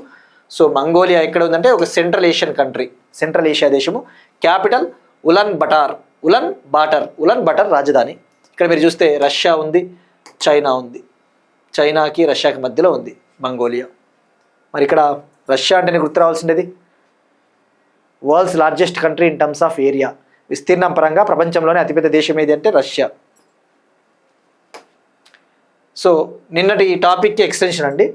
సో మంగోలియా ఎక్కడ ఉందంటే ఒక central Asian country, central Asia దేశము. క్యాపిటల్ ఉలన్ బటర్ రాజధాని. ఇక్కడ మీరు చూస్తే రష్యా ఉంది, చైనా ఉంది. చైనాకి రష్యాకి మధ్యలో ఉంది మంగోలియా. మరి ఇక్కడ రష్యా అంటేనే గుర్తు రావాల్సిండేది world's largest country in terms of area. విస్తీర్ణం పరంగా ప్రపంచంలోనే అతిపెద్ద దేశం ఏది అంటే రష్యా. సో నిన్నటి ఈ టాపిక్కి ఎక్స్టెన్షన్ అండి.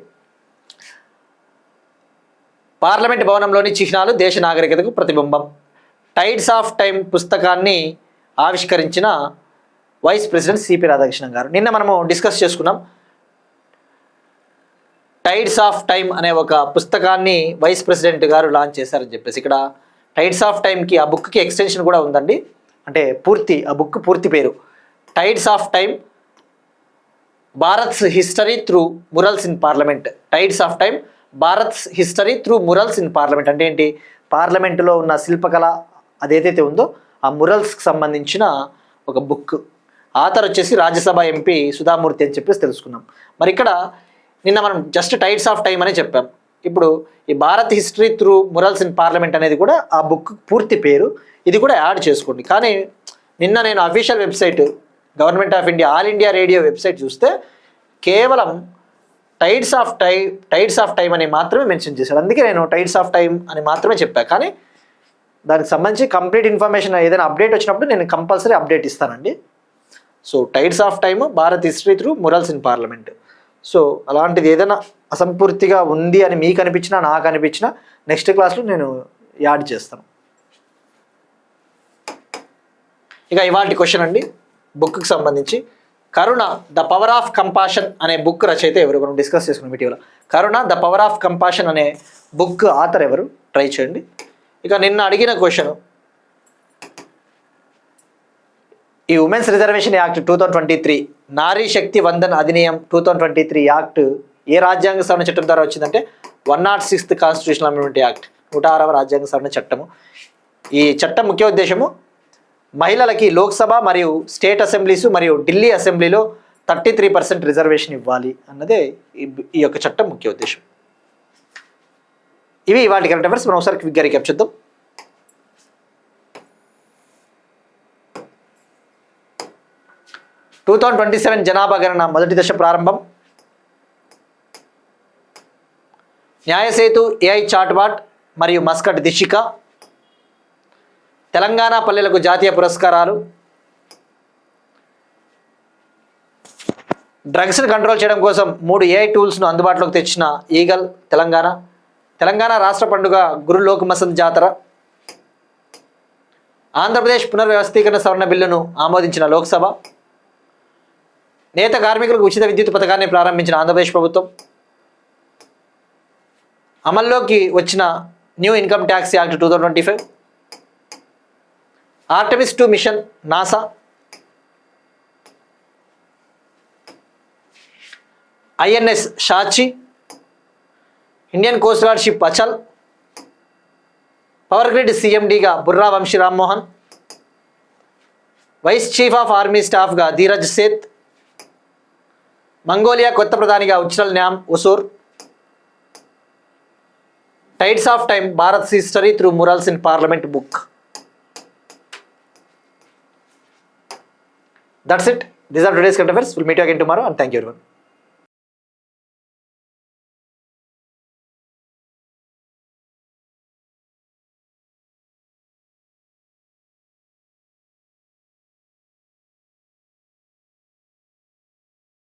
పార్లమెంట్ భవనంలోని చిహ్నాలు దేశ నాగరికతకు ప్రతిబింబం. టైడ్స్ ఆఫ్ టైమ్ పుస్తకాన్ని ఆవిష్కరించిన వైస్ ప్రెసిడెంట్ సిపి రాధాకృష్ణన్ గారు. నిన్న మనము డిస్కస్ చేసుకున్నాం. టైడ్స్ ఆఫ్ టైమ్ అనే ఒక పుస్తకాన్ని వైస్ ప్రెసిడెంట్ గారు లాంచ్ చేశారని చెప్పేసి. ఇక్కడ టైడ్స్ ఆఫ్ టైమ్కి ఆ బుక్కి ఎక్స్టెన్షన్ కూడా ఉందండి. అంటే ఆ బుక్ పూర్తి పేరు tides of time Bharats history through murals in parliament. Tides of time Bharats history through murals in parliament అంటే ఏంటి? పార్లమెంటులో ఉన్న శిల్పకళ అదేదైతే ఉందో ఆ మురల్స్కి సంబంధించిన ఒక బుక్. ఆథర్ వచ్చేసి రాజ్యసభ ఎంపీ సుధామూర్తి అని చెప్పేసి తెలుసుకున్నాం. మరి ఇక్కడ నిన్న మనం జస్ట్ టైడ్స్ ఆఫ్ టైమ్ అని చెప్పాం. ఇప్పుడు ఈ Bharat history through murals in parliament అనేది కూడా ఆ బుక్ పూర్తి పేరు. ఇది కూడా యాడ్ చేసుకోండి. కానీ నిన్న నేను official website government of India all India radio website చూస్తే కేవలం టైడ్స్ ఆఫ్ టైమ్ అని మాత్రమే మెన్షన్ చేశాడు. అందుకే నేను టైడ్స్ ఆఫ్ టైమ్ అని మాత్రమే చెప్పాను. కానీ దానికి సంబంధించి కంప్లీట్ ఇన్ఫర్మేషన్ ఏదైనా అప్డేట్ వచ్చినప్పుడు నేను కంపల్సరీ అప్డేట్ ఇస్తానండి. So tides of time Bharat history through murals in parliament. So అలాంటిది ఏదైనా అసంపూర్తిగా ఉంది అని మీకు అనిపించినా నాకు అనిపించినా నెక్స్ట్ క్లాస్లో నేను యాడ్ చేస్తాను. ఇక ఇవాళ క్వశ్చన్ అండి బుక్కి సంబంధించి. కరుణ ద పవర్ ఆఫ్ కంపాషన్ అనే బుక్ రచయిత ఎవరు? మనం డిస్కస్ చేసుకున్నాం ఇటీవల. కరుణ ద పవర్ ఆఫ్ కంపాషన్ అనే బుక్ ఆథర్ ఎవరు? ట్రై చేయండి. ఇక నిన్న అడిగిన క్వశ్చన్, ఈ ఉమెన్స్ రిజర్వేషన్ యాక్ట్ 2023 నారీ శక్తి వందన్ అధినియం 2023 యాక్ట్ ఏ రాజ్యాంగ సవరణ చట్టం ద్వారా వచ్చిందంటే 106th కాన్స్టిట్యూషనల్ అమెండ్మెంట్ యాక్ట్, 106వ రాజ్యాంగ సవరణ చట్టము. ఈ చట్టం ముఖ్య ఉద్దేశము మహిళలకి లోక్సభ మరియు స్టేట్ అసెంబ్లీస్ మరియు ఢిల్లీ అసెంబ్లీలో 33% రిజర్వేషన్ ఇవ్వాలి అన్నదే ఈ యొక్క చట్టం ముఖ్య ఉద్దేశం. ఇవి ఇవాళ కరెంట్ అఫైర్స్. మనం ఒకసారి క్విక్గా రీక్యాప్ చేద్దాం. 2027 జనాభా గణన మొదటి దశ ప్రారంభం. న్యాయసేతు ఏఐ చాట్బాట్ మరియు మస్కట్ దిశిక. తెలంగాణ పల్లెలకు జాతీయ పురస్కారాలు. డ్రగ్స్ని కంట్రోల్ చేయడం కోసం 3 ఏఐ టూల్స్ను అందుబాటులోకి తెచ్చిన ఈగల్ తెలంగాణ. తెలంగాణ రాష్ట్ర పండుగ గురు లోక్మసంత్ జాతర. ఆంధ్రప్రదేశ్ పునర్వ్యవస్థీకరణ సవరణ బిల్లును ఆమోదించిన లోక్సభ. నేత కార్మికులకు ఉచిత విద్యుత్ పథకాన్ని ప్రారంభించిన ఆంధ్రప్రదేశ్ ప్రభుత్వం. అమల్లోకి వచ్చిన new income tax act 2025, Artemis 2 mission NASA, INS Shachi, Indian coast guard ship Achal, power grid సీఎండీగా Burra Vamsi Rammohan, vice chief of army స్టాఫ్గా ధీరజ్ సేత్, మంగోలియా కొత్త ప్రధానిగా Uchral Nyam Osor, tides of time Bharat history through murals in parliament book. That's it. These are today's current affairs. We'll meet you again tomorrow and thank you everyone.